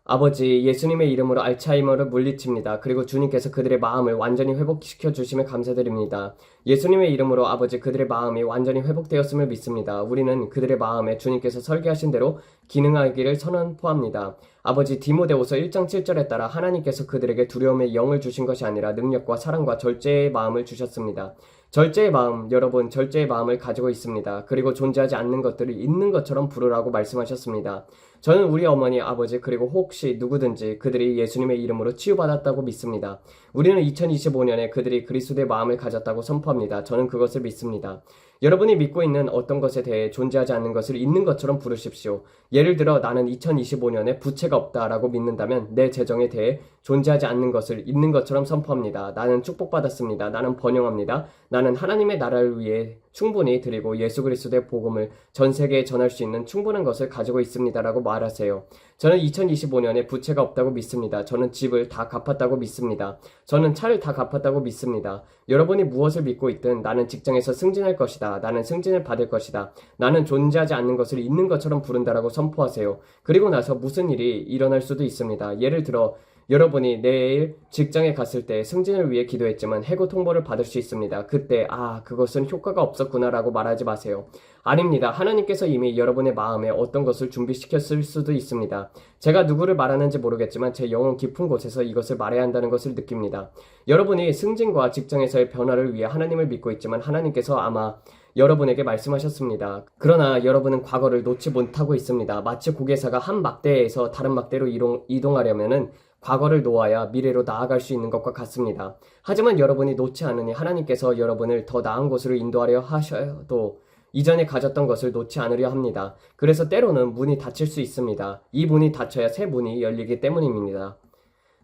아버지, 예수님의 이름으로 알츠하이머를 물리칩니다. 그리고 주님께서 그들의 마음을 완전히 회복시켜 주심에 감사드립니다. 예수님의 이름으로 아버지, 그들의 마음이 완전히 회복되었음을 믿습니다. 우리는 그들의 마음에 주님께서 설계하신 대로 기능하기를 선언포합니다. 아버지, 디모데후서 1장 7절에 따라 하나님께서 그들에게 두려움의 영을 주신 것이 아니라 능력과 사랑과 절제의 마음을 주셨습니다. 절제의 마음, 여러분 절제의 마음을 가지고 있습니다. 그리고 존재하지 않는 것들을 있는 것처럼 부르라고 말씀하셨습니다. 저는 우리 어머니, 아버지, 그리고 혹시 누구든지 그들이 예수님의 이름으로 치유받았다고 믿습니다. 우리는 2025년에 그들이 그리스도의 마음을 가졌다고 선포합니다. 저는 그것을 믿습니다. 여러분이 믿고 있는 어떤 것에 대해 존재하지 않는 것을 있는 것처럼 부르십시오. 예를 들어 나는 2025년에 부채가 없다라고 믿는다면 내 재정에 대해 존재하지 않는 것을 있는 것처럼 선포합니다. 나는 축복받았습니다. 나는 번영합니다. 나는 하나님의 나라를 위해 충분히 드리고 예수 그리스도의 복음을 전 세계에 전할 수 있는 충분한 것을 가지고 있습니다라고 말하세요. 저는 2025년에 부채가 없다고 믿습니다. 저는 집을 다 갚았다고 믿습니다. 저는 차를 다 갚았다고 믿습니다. 여러분이 무엇을 믿고 있든 나는 직장에서 승진할 것이다. 나는 승진을 받을 것이다. 나는 존재하지 않는 것을 있는 것처럼 부른다라고 선포하세요. 그리고 나서 무슨 일이 일어날 수도 있습니다. 예를 들어 여러분이 내일 직장에 갔을 때 승진을 위해 기도했지만 해고 통보를 받을 수 있습니다. 그때 그것은 효과가 없었구나라고 말하지 마세요. 아닙니다. 하나님께서 이미 여러분의 마음에 어떤 것을 준비시켰을 수도 있습니다. 제가 누구를 말하는지 모르겠지만 제 영혼 깊은 곳에서 이것을 말해야 한다는 것을 느낍니다. 여러분이 승진과 직장에서의 변화를 위해 하나님을 믿고 있지만 하나님께서 아마 여러분에게 말씀하셨습니다. 그러나 여러분은 과거를 놓지 못하고 있습니다. 마치 고개사가 한 막대에서 다른 막대로 이동하려면은 과거를 놓아야 미래로 나아갈 수 있는 것과 같습니다. 하지만 여러분이 놓지 않으니 하나님께서 여러분을 더 나은 곳으로 인도하려 하셔도 이전에 가졌던 것을 놓지 않으려 합니다. 그래서 때로는 문이 닫힐 수 있습니다. 이 문이 닫혀야 새 문이 열리기 때문입니다.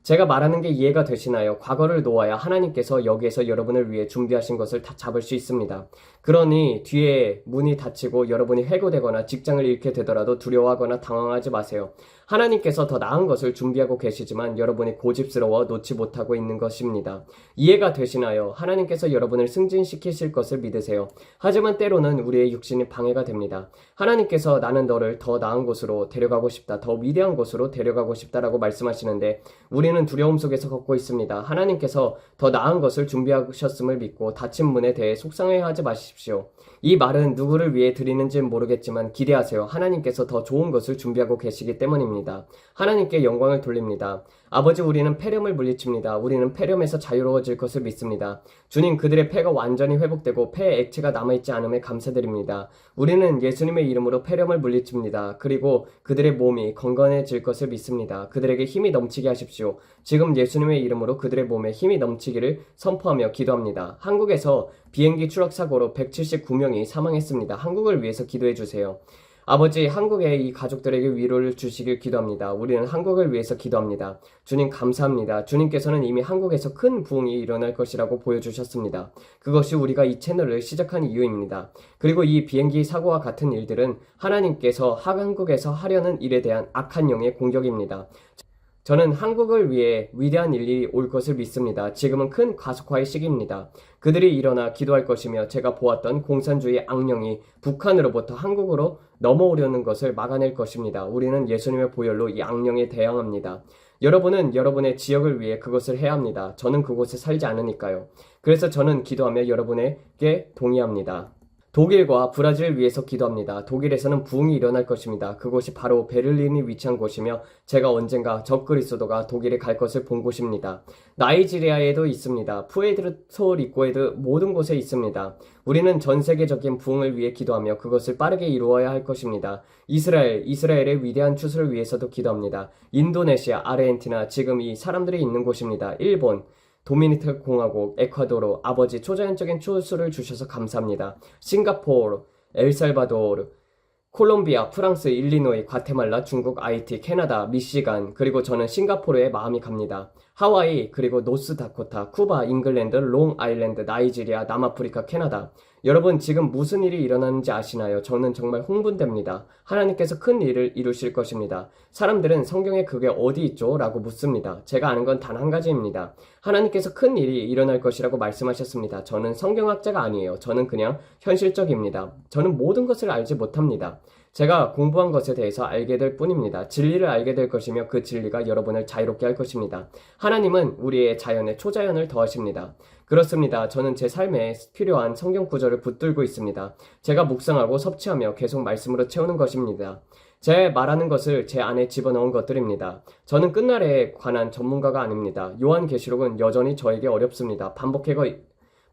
제가 말하는 게 이해가 되시나요? 과거를 놓아야 하나님께서 여기에서 여러분을 위해 준비하신 것을 다 잡을 수 있습니다. 그러니 뒤에 문이 닫히고 여러분이 해고되거나 직장을 잃게 되더라도 두려워하거나 당황하지 마세요. 하나님께서 더 나은 것을 준비하고 계시지만 여러분이 고집스러워 놓지 못하고 있는 것입니다. 이해가 되시나요? 하나님께서 여러분을 승진시키실 것을 믿으세요. 하지만 때로는 우리의 육신이 방해가 됩니다. 하나님께서 나는 너를 더 나은 곳으로 데려가고 싶다, 더 위대한 곳으로 데려가고 싶다라고 말씀하시는데 우리는 두려움 속에서 걷고 있습니다. 하나님께서 더 나은 것을 준비하셨음을 믿고 닫힌 문에 대해 속상해하지 마십시오. 이 말은 누구를 위해 드리는지는 모르겠지만 기대하세요. 하나님께서 더 좋은 것을 준비하고 계시기 때문입니다. 하나님께 영광을 돌립니다. 아버지, 우리는 폐렴을 물리칩니다. 우리는 폐렴에서 자유로워질 것을 믿습니다. 주님, 그들의 폐가 완전히 회복되고 폐에 액체가 남아있지 않음에 감사드립니다. 우리는 예수님의 이름으로 폐렴을 물리칩니다. 그리고 그들의 몸이 건강해질 것을 믿습니다. 그들에게 힘이 넘치게 하십시오. 지금 예수님의 이름으로 그들의 몸에 힘이 넘치기를 선포하며 기도합니다. 한국에서 비행기 추락 사고로 179명이 사망했습니다. 한국을 위해서 기도해 주세요. 아버지, 한국의 이 가족들에게 위로를 주시길 기도합니다. 우리는 한국을 위해서 기도합니다. 주님, 감사합니다. 주님께서는 이미 한국에서 큰 부흥이 일어날 것이라고 보여주셨습니다. 그것이 우리가 이 채널을 시작한 이유입니다. 그리고 이 비행기 사고와 같은 일들은 하나님께서 한국에서 하려는 일에 대한 악한 영의 공격입니다. 저는 한국을 위해 위대한 일이 올 것을 믿습니다. 지금은 큰 가속화의 시기입니다. 그들이 일어나 기도할 것이며 제가 보았던 공산주의 악령이 북한으로부터 한국으로 넘어오려는 것을 막아낼 것입니다. 우리는 예수님의 보혈로 이 악령에 대항합니다. 여러분은 여러분의 지역을 위해 그것을 해야 합니다. 저는 그곳에 살지 않으니까요. 그래서 저는 기도하며 여러분에게 동의합니다. 독일과 브라질을 위해서 기도합니다. 독일에서는 부흥이 일어날 것입니다. 그곳이 바로 베를린이 위치한 곳이며 제가 언젠가 적그리스도가 독일에 갈 것을 본 곳입니다. 나이지리아에도 있습니다. 푸에르토리코에도 모든 곳에 있습니다. 우리는 전 세계적인 부흥을 위해 기도하며 그것을 빠르게 이루어야 할 것입니다. 이스라엘의 위대한 추수를 위해서도 기도합니다. 인도네시아, 아르헨티나, 지금 이 사람들이 있는 곳입니다. 일본, 도미니카 공화국, 에콰도르, 아버지 초자연적인 추수를 주셔서 감사합니다. 싱가포르, 엘살바도르, 콜롬비아, 프랑스, 일리노이, 과테말라, 중국, 아이티, 캐나다, 미시간, 그리고 저는 싱가포르에 마음이 갑니다. 하와이, 그리고 노스다코타, 쿠바, 잉글랜드, 롱아일랜드, 나이지리아, 남아프리카, 캐나다. 여러분, 지금 무슨 일이 일어나는지 아시나요? 저는 정말 흥분됩니다. 하나님께서 큰 일을 이루실 것입니다. 사람들은 성경에 그게 어디 있죠? 라고 묻습니다. 제가 아는 건 단 한 가지입니다. 하나님께서 큰 일이 일어날 것이라고 말씀하셨습니다. 저는 성경학자가 아니에요. 저는 그냥 현실적입니다. 저는 모든 것을 알지 못합니다. 제가 공부한 것에 대해서 알게 될 뿐입니다. 진리를 알게 될 것이며 그 진리가 여러분을 자유롭게 할 것입니다. 하나님은 우리의 자연에 초자연을 더하십니다. 그렇습니다. 저는 제 삶에 필요한 성경 구절을 붙들고 있습니다. 제가 묵상하고 섭취하며 계속 말씀으로 채우는 것입니다. 제 말하는 것을 제 안에 집어넣은 것들입니다. 저는 끝날에 관한 전문가가 아닙니다. 요한계시록은 여전히 저에게 어렵습니다.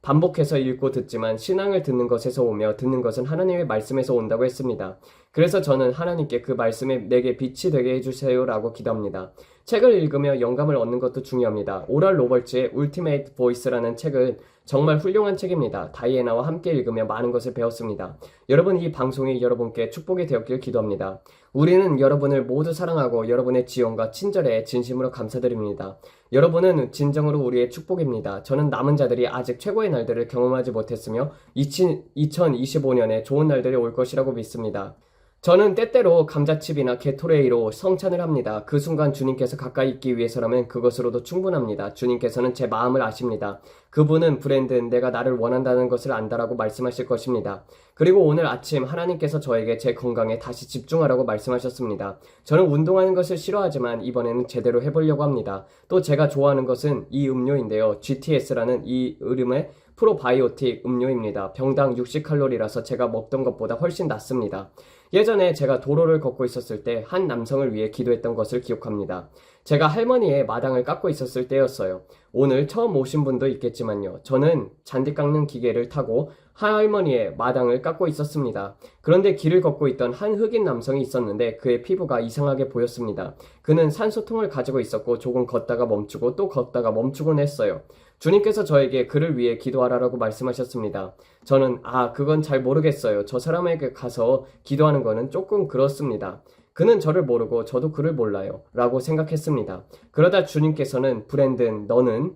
반복해서 읽고 듣지만 신앙을 듣는 것에서 오며 듣는 것은 하나님의 말씀에서 온다고 했습니다. 그래서 저는 하나님께 그 말씀에 내게 빛이 되게 해주세요라고 기도합니다. 책을 읽으며 영감을 얻는 것도 중요합니다. 오랄 로버츠의 울티메이트 보이스라는 책은 정말 훌륭한 책입니다. 다이애나와 함께 읽으며 많은 것을 배웠습니다. 여러분, 이 방송이 여러분께 축복이 되었길 기도합니다. 우리는 여러분을 모두 사랑하고 여러분의 지원과 친절에 진심으로 감사드립니다. 여러분은 진정으로 우리의 축복입니다. 저는 남은 자들이 아직 최고의 날들을 경험하지 못했으며 2025년에 좋은 날들이 올 것이라고 믿습니다. 저는 때때로 감자칩이나 게토레이로 성찬을 합니다. 그 순간 주님께서 가까이 있기 위해서라면 그것으로도 충분합니다. 주님께서는 제 마음을 아십니다. 그분은 브랜드 내가 나를 원한다는 것을 안다라고 말씀하실 것입니다. 그리고 오늘 아침 하나님께서 저에게 제 건강에 다시 집중하라고 말씀하셨습니다. 저는 운동하는 것을 싫어하지만 이번에는 제대로 해보려고 합니다. 또 제가 좋아하는 것은 이 음료인데요. GTS라는 이 이름의 프로바이오틱 음료입니다. 병당 60칼로리라서 제가 먹던 것보다 훨씬 낫습니다. 예전에 제가 도로를 걷고 있었을 때 한 남성을 위해 기도했던 것을 기억합니다. 제가 할머니의 마당을 깎고 있었을 때였어요. 오늘 처음 오신 분도 있겠지만요. 저는 잔디 깎는 기계를 타고 할머니의 마당을 깎고 있었습니다. 그런데 길을 걷고 있던 한 흑인 남성이 있었는데 그의 피부가 이상하게 보였습니다. 그는 산소통을 가지고 있었고 조금 걷다가 멈추고 또 걷다가 멈추곤 했어요. 주님께서 저에게 그를 위해 기도하라고 말씀하셨습니다. 저는 그건 잘 모르겠어요. 저 사람에게 가서 기도하는 거는 조금 그렇습니다. 그는 저를 모르고 저도 그를 몰라요. 라고 생각했습니다. 그러다 주님께서는 브랜든 너는?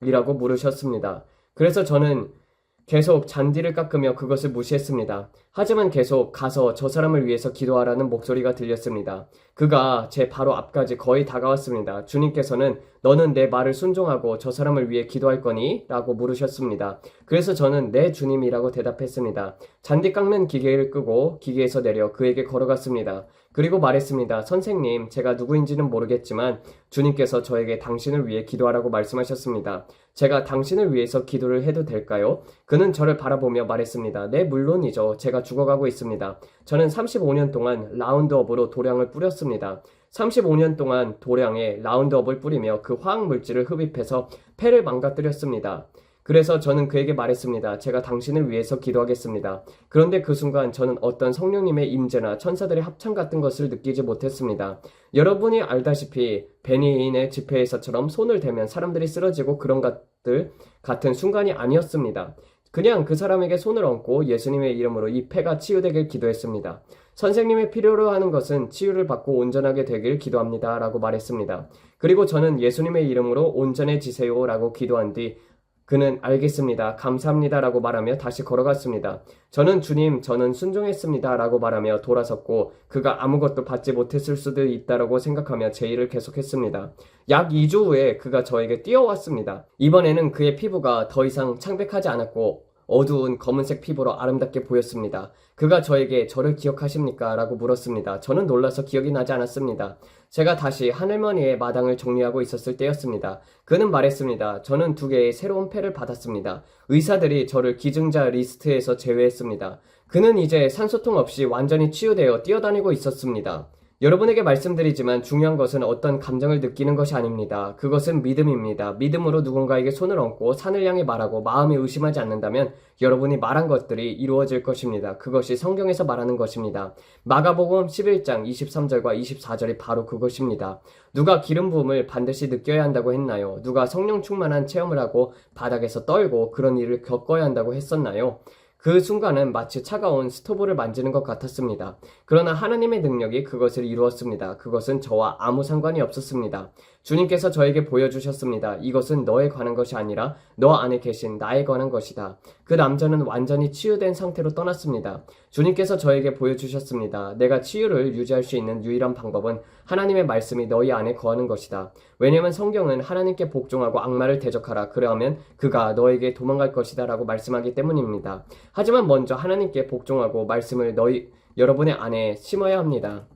이라고 물으셨습니다. 그래서 저는 계속 잔디를 깎으며 그것을 무시했습니다. 하지만 계속 가서 저 사람을 위해서 기도하라는 목소리가 들렸습니다. 그가 제 바로 앞까지 거의 다가왔습니다. 주님께서는 너는 내 말을 순종하고 저 사람을 위해 기도할 거니? 라고 물으셨습니다. 그래서 저는 네 주님이라고 대답했습니다. 잔디 깎는 기계를 끄고 기계에서 내려 그에게 걸어갔습니다. 그리고 말했습니다. 선생님, 제가 누구인지는 모르겠지만 주님께서 저에게 당신을 위해 기도하라고 말씀하셨습니다. 제가 당신을 위해서 기도를 해도 될까요? 그는 저를 바라보며 말했습니다. 네, 물론이죠. 제가 죽어가고 있습니다. 저는 35년 동안 라운드업으로 도량을 뿌렸습니다. 35년 동안 도량에 라운드업을 뿌리며 그 화학물질을 흡입해서 폐를 망가뜨렸습니다. 그래서 저는 그에게 말했습니다. 제가 당신을 위해서 기도하겠습니다. 그런데 그 순간 저는 어떤 성령님의 임재나 천사들의 합창 같은 것을 느끼지 못했습니다. 여러분이 알다시피 베니인의 집회에서처럼 손을 대면 사람들이 쓰러지고 그런 것들 같은 순간이 아니었습니다. 그냥 그 사람에게 손을 얹고 예수님의 이름으로 이 폐가 치유되길 기도했습니다. 선생님의 필요로 하는 것은 치유를 받고 온전하게 되길 기도합니다. 라고 말했습니다. 그리고 저는 예수님의 이름으로 온전해지세요. 라고 기도한 뒤 그는 알겠습니다. 감사합니다. 라고 말하며 다시 걸어갔습니다. 저는 주님, 저는 순종했습니다. 라고 말하며 돌아섰고 그가 아무것도 받지 못했을 수도 있다라고 생각하며 제 일을 계속했습니다. 약 2주 후에 그가 저에게 뛰어왔습니다. 이번에는 그의 피부가 더 이상 창백하지 않았고 어두운 검은색 피부로 아름답게 보였습니다. 그가 저에게 저를 기억하십니까? 라고 물었습니다. 저는 놀라서 기억이 나지 않았습니다. 제가 다시 할머니의 마당을 정리하고 있었을 때였습니다. 그는 말했습니다. 저는 2개의 새로운 폐를 받았습니다. 의사들이 저를 기증자 리스트에서 제외했습니다. 그는 이제 산소통 없이 완전히 치유되어 뛰어다니고 있었습니다. 여러분에게 말씀드리지만 중요한 것은 어떤 감정을 느끼는 것이 아닙니다. 그것은 믿음입니다. 믿음으로 누군가에게 손을 얹고 산을 향해 말하고 마음에 의심하지 않는다면 여러분이 말한 것들이 이루어질 것입니다. 그것이 성경에서 말하는 것입니다. 마가복음 11장 23절과 24절이 바로 그것입니다. 누가 기름 부음을 반드시 느껴야 한다고 했나요? 누가 성령 충만한 체험을 하고 바닥에서 떨고 그런 일을 겪어야 한다고 했었나요? 그 순간은 마치 차가운 스토브를 만지는 것 같았습니다. 그러나 하나님의 능력이 그것을 이루었습니다. 그것은 저와 아무 상관이 없었습니다. 주님께서 저에게 보여주셨습니다. 이것은 너에 관한 것이 아니라 너 안에 계신 나에 관한 것이다. 그 남자는 완전히 치유된 상태로 떠났습니다. 주님께서 저에게 보여주셨습니다. 내가 치유를 유지할 수 있는 유일한 방법은 하나님의 말씀이 너희 안에 거하는 것이다. 왜냐하면 성경은 하나님께 복종하고 악마를 대적하라. 그러하면 그가 너에게 도망갈 것이다 라고 말씀하기 때문입니다. 하지만 먼저 하나님께 복종하고 말씀을 여러분의 안에 심어야 합니다.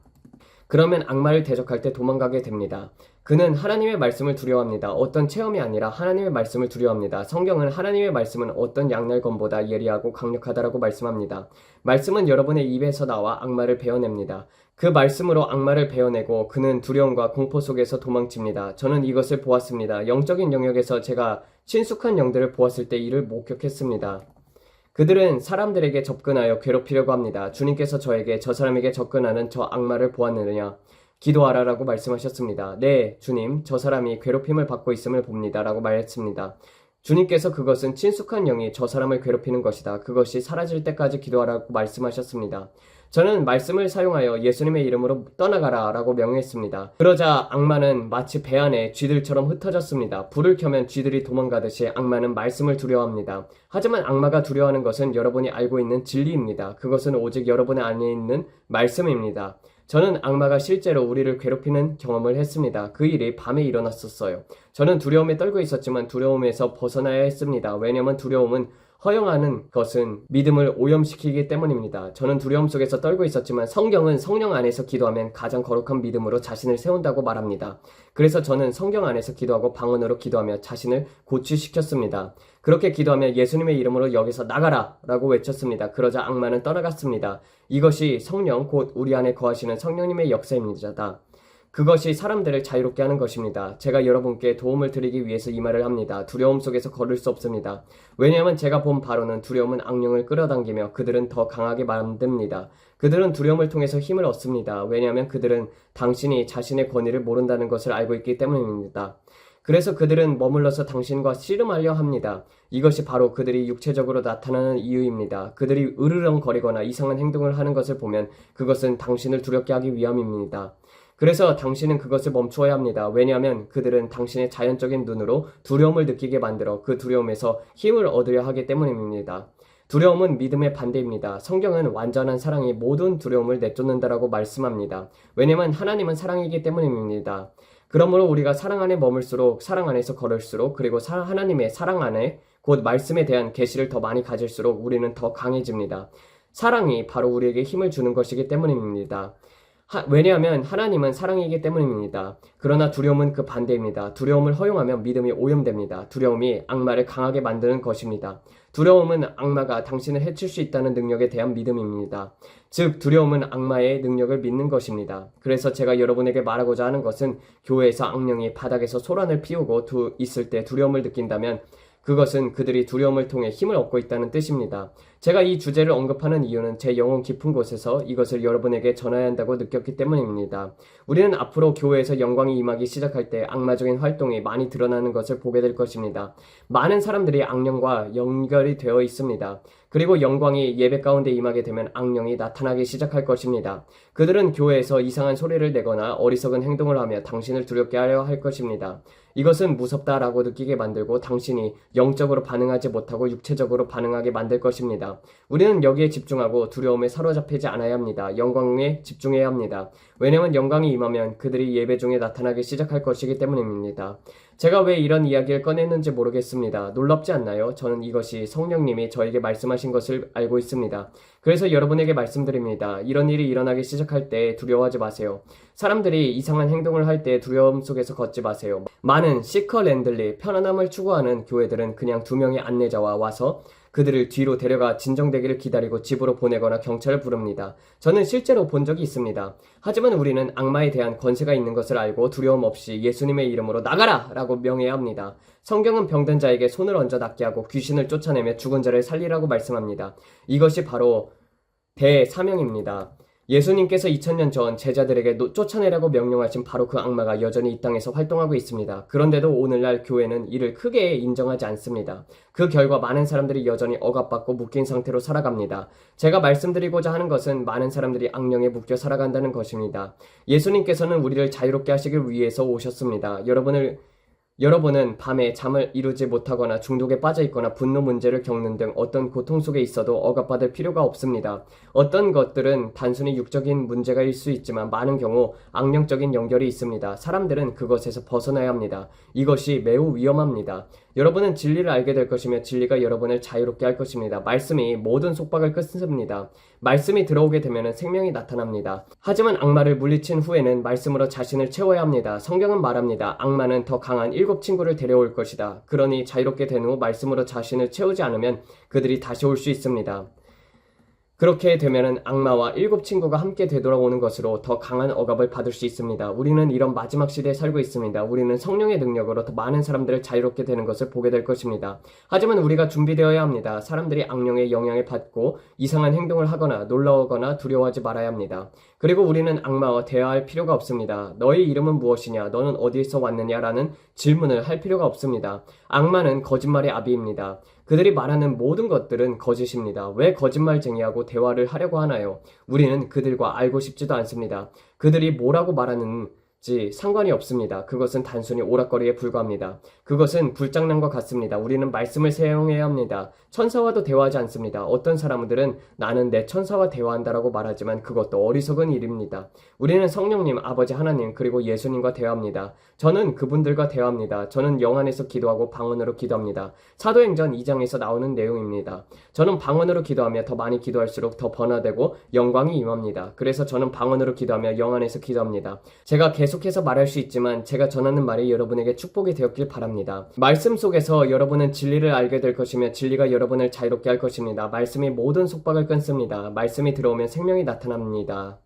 그러면 악마를 대적할 때 도망가게 됩니다. 그는 하나님의 말씀을 두려워합니다. 어떤 체험이 아니라 하나님의 말씀을 두려워합니다. 성경은 하나님의 말씀은 어떤 양날검보다 예리하고 강력하다라고 말씀합니다. 말씀은 여러분의 입에서 나와 악마를 베어냅니다. 그 말씀으로 악마를 베어내고 그는 두려움과 공포 속에서 도망칩니다. 저는 이것을 보았습니다. 영적인 영역에서 제가 친숙한 영들을 보았을 때 이를 목격했습니다. 그들은 사람들에게 접근하여 괴롭히려고 합니다. 주님께서 저에게 저 사람에게 접근하는 저 악마를 보았느냐? 기도하라라고 말씀하셨습니다. 네, 주님, 저 사람이 괴롭힘을 받고 있음을 봅니다. 라고 말했습니다. 주님께서 그것은 친숙한 영이 저 사람을 괴롭히는 것이다. 그것이 사라질 때까지 기도하라고 말씀하셨습니다. 저는 말씀을 사용하여 예수님의 이름으로 떠나가라 라고 명했습니다. 그러자 악마는 마치 배 안에 쥐들처럼 흩어졌습니다. 불을 켜면 쥐들이 도망가듯이 악마는 말씀을 두려워합니다. 하지만 악마가 두려워하는 것은 여러분이 알고 있는 진리입니다. 그것은 오직 여러분의 안에 있는 말씀입니다. 저는 악마가 실제로 우리를 괴롭히는 경험을 했습니다. 그 일이 밤에 일어났었어요. 저는 두려움에 떨고 있었지만 두려움에서 벗어나야 했습니다. 왜냐하면 두려움은 허용하는 것은 믿음을 오염시키기 때문입니다. 저는 두려움 속에서 떨고 있었지만 성경은 성령 안에서 기도하면 가장 거룩한 믿음으로 자신을 세운다고 말합니다. 그래서 저는 성경 안에서 기도하고 방언으로 기도하며 자신을 고취시켰습니다. 그렇게 기도하며 예수님의 이름으로 여기서 나가라 라고 외쳤습니다. 그러자 악마는 떠나갔습니다. 이것이 성령 곧 우리 안에 거하시는 성령님의 역사입니다. 그것이 사람들을 자유롭게 하는 것입니다. 제가 여러분께 도움을 드리기 위해서 이 말을 합니다. 두려움 속에서 걸을 수 없습니다. 왜냐하면 제가 본 바로는 두려움은 악령을 끌어당기며 그들은 더 강하게 만듭니다. 그들은 두려움을 통해서 힘을 얻습니다. 왜냐하면 그들은 당신이 자신의 권위를 모른다는 것을 알고 있기 때문입니다. 그래서 그들은 머물러서 당신과 씨름하려 합니다. 이것이 바로 그들이 육체적으로 나타나는 이유입니다. 그들이 으르렁거리거나 이상한 행동을 하는 것을 보면 그것은 당신을 두렵게 하기 위함입니다. 그래서 당신은 그것을 멈추어야 합니다. 왜냐하면 그들은 당신의 자연적인 눈으로 두려움을 느끼게 만들어 그 두려움에서 힘을 얻으려 하기 때문입니다. 두려움은 믿음의 반대입니다. 성경은 완전한 사랑이 모든 두려움을 내쫓는다라고 말씀합니다. 왜냐하면 하나님은 사랑이기 때문입니다. 그러므로 우리가 사랑 안에 머물수록 사랑 안에서 걸을수록 그리고 하나님의 사랑 안에 곧 말씀에 대한 계시를 더 많이 가질수록 우리는 더 강해집니다. 사랑이 바로 우리에게 힘을 주는 것이기 때문입니다. 왜냐하면 하나님은 사랑이기 때문입니다. 그러나 두려움은 그 반대입니다. 두려움을 허용하면 믿음이 오염됩니다. 두려움이 악마를 강하게 만드는 것입니다. 두려움은 악마가 당신을 해칠 수 있다는 능력에 대한 믿음입니다. 즉 두려움은 악마의 능력을 믿는 것입니다. 그래서 제가 여러분에게 말하고자 하는 것은 교회에서 악령이 바닥에서 소란을 피우고 있을 때 두려움을 느낀다면 그것은 그들이 두려움을 통해 힘을 얻고 있다는 뜻입니다. 제가 이 주제를 언급하는 이유는 제 영혼 깊은 곳에서 이것을 여러분에게 전해야 한다고 느꼈기 때문입니다. 우리는 앞으로 교회에서 영광이 임하기 시작할 때 악마적인 활동이 많이 드러나는 것을 보게 될 것입니다. 많은 사람들이 악령과 연결이 되어 있습니다. 그리고 영광이 예배 가운데 임하게 되면 악령이 나타나기 시작할 것입니다. 그들은 교회에서 이상한 소리를 내거나 어리석은 행동을 하며 당신을 두렵게 하려 할 것입니다. 이것은 무섭다라고 느끼게 만들고 당신이 영적으로 반응하지 못하고 육체적으로 반응하게 만들 것입니다. 우리는 여기에 집중하고 두려움에 사로잡히지 않아야 합니다. 영광에 집중해야 합니다. 왜냐하면 영광이 임하면 그들이 예배 중에 나타나기 시작할 것이기 때문입니다. 제가 왜 이런 이야기를 꺼냈는지 모르겠습니다. 놀랍지 않나요? 저는 이것이 성령님이 저에게 말씀하신 것을 알고 있습니다. 그래서 여러분에게 말씀드립니다. 이런 일이 일어나기 시작할 때 두려워하지 마세요. 사람들이 이상한 행동을 할 때 두려움 속에서 걷지 마세요. 많은 시커랜들리 편안함을 추구하는 교회들은 그냥 2명의 안내자와 와서 그들을 뒤로 데려가 진정되기를 기다리고 집으로 보내거나 경찰을 부릅니다. 저는 실제로 본 적이 있습니다. 하지만 우리는 악마에 대한 권세가 있는 것을 알고 두려움 없이 예수님의 이름으로 나가라! 라고 명해야 합니다. 성경은 병든 자에게 손을 얹어 낫게 하고 귀신을 쫓아내며 죽은 자를 살리라고 말씀합니다. 이것이 바로 대사명입니다. 예수님께서 2000년 전 제자들에게 쫓아내라고 명령하신 바로 그 악마가 여전히 이 땅에서 활동하고 있습니다. 그런데도 오늘날 교회는 이를 크게 인정하지 않습니다. 그 결과 많은 사람들이 여전히 억압받고 묶인 상태로 살아갑니다. 제가 말씀드리고자 하는 것은 많은 사람들이 악령에 묶여 살아간다는 것입니다. 예수님께서는 우리를 자유롭게 하시길 위해서 오셨습니다. 여러분은 밤에 잠을 이루지 못하거나 중독에 빠져 있거나 분노 문제를 겪는 등 어떤 고통 속에 있어도 억압받을 필요가 없습니다. 어떤 것들은 단순히 육적인 문제가일 수 있지만 많은 경우 악령적인 연결이 있습니다. 사람들은 그것에서 벗어나야 합니다. 이것이 매우 위험합니다. 여러분은 진리를 알게 될 것이며 진리가 여러분을 자유롭게 할 것입니다. 말씀이 모든 속박을 끊습니다. 말씀이 들어오게 되면 생명이 나타납니다. 하지만 악마를 물리친 후에는 말씀으로 자신을 채워야 합니다. 성경은 말합니다. 악마는 더 강한 7 친구를 데려올 것이다. 그러니 자유롭게 된 후 말씀으로 자신을 채우지 않으면 그들이 다시 올 수 있습니다. 그렇게 되면은 악마와 7 친구가 함께 되돌아오는 것으로 더 강한 억압을 받을 수 있습니다. 우리는 이런 마지막 시대에 살고 있습니다. 우리는 성령의 능력으로 더 많은 사람들을 자유롭게 되는 것을 보게 될 것입니다. 하지만 우리가 준비되어야 합니다. 사람들이 악령의 영향을 받고 이상한 행동을 하거나 놀라거나 두려워하지 말아야 합니다. 그리고 우리는 악마와 대화할 필요가 없습니다. 너의 이름은 무엇이냐? 너는 어디에서 왔느냐라는 질문을 할 필요가 없습니다. 악마는 거짓말의 아비입니다. 그들이 말하는 모든 것들은 거짓입니다. 왜 거짓말쟁이하고 대화를 하려고 하나요? 우리는 그들과 알고 싶지도 않습니다. 그들이 뭐라고 말하는지 상관이 없습니다. 그것은 단순히 오락거리에 불과합니다. 그것은 불장난과 같습니다. 우리는 말씀을 사용해야 합니다. 천사와도 대화하지 않습니다. 어떤 사람들은 나는 내 천사와 대화한다라고 말하지만 그것도 어리석은 일입니다. 우리는 성령님, 아버지 하나님, 그리고 예수님과 대화합니다. 저는 그분들과 대화합니다. 저는 영 안에서 기도하고 방언으로 기도합니다. 사도행전 2장에서 나오는 내용입니다. 저는 방언으로 기도하며 더 많이 기도할수록 더 번화되고 영광이 임합니다. 그래서 저는 방언으로 기도하며 영 안에서 기도합니다. 제가 계속해서 말할 수 있지만 제가 전하는 말이 여러분에게 축복이 되었길 바랍니다. 말씀 속에서 여러분은 진리를 알게 될 것이며 진리가 여러분을 자유롭게 할 것입니다. 말씀이 모든 속박을 끊습니다. 말씀이 들어오면 생명이 나타납니다.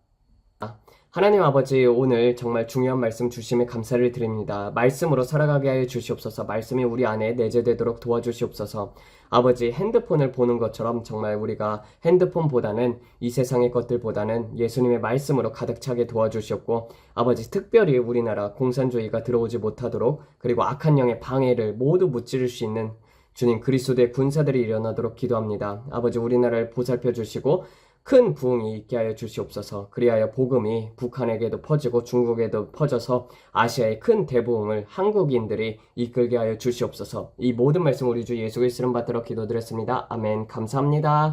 하나님 아버지, 오늘 정말 중요한 말씀 주심에 감사를 드립니다. 말씀으로 살아가게 하여 주시옵소서. 말씀이 우리 안에 내재되도록 도와주시옵소서. 아버지, 핸드폰을 보는 것처럼 정말 우리가 핸드폰보다는 이 세상의 것들보다는 예수님의 말씀으로 가득 차게 도와주시옵고, 아버지, 특별히 우리나라 공산주의가 들어오지 못하도록, 그리고 악한 영의 방해를 모두 무찌를 수 있는 주님 그리스도의 군사들이 일어나도록 기도합니다. 아버지, 우리나라를 보살펴 주시고 큰 부흥이 있게 하여 주시옵소서. 그리하여 복음이 북한에게도 퍼지고 중국에도 퍼져서 아시아의 큰 대부흥을 한국인들이 이끌게 하여 주시옵소서. 이 모든 말씀 우리 주 예수 그리스도를 받들어 기도드렸습니다. 아멘. 감사합니다.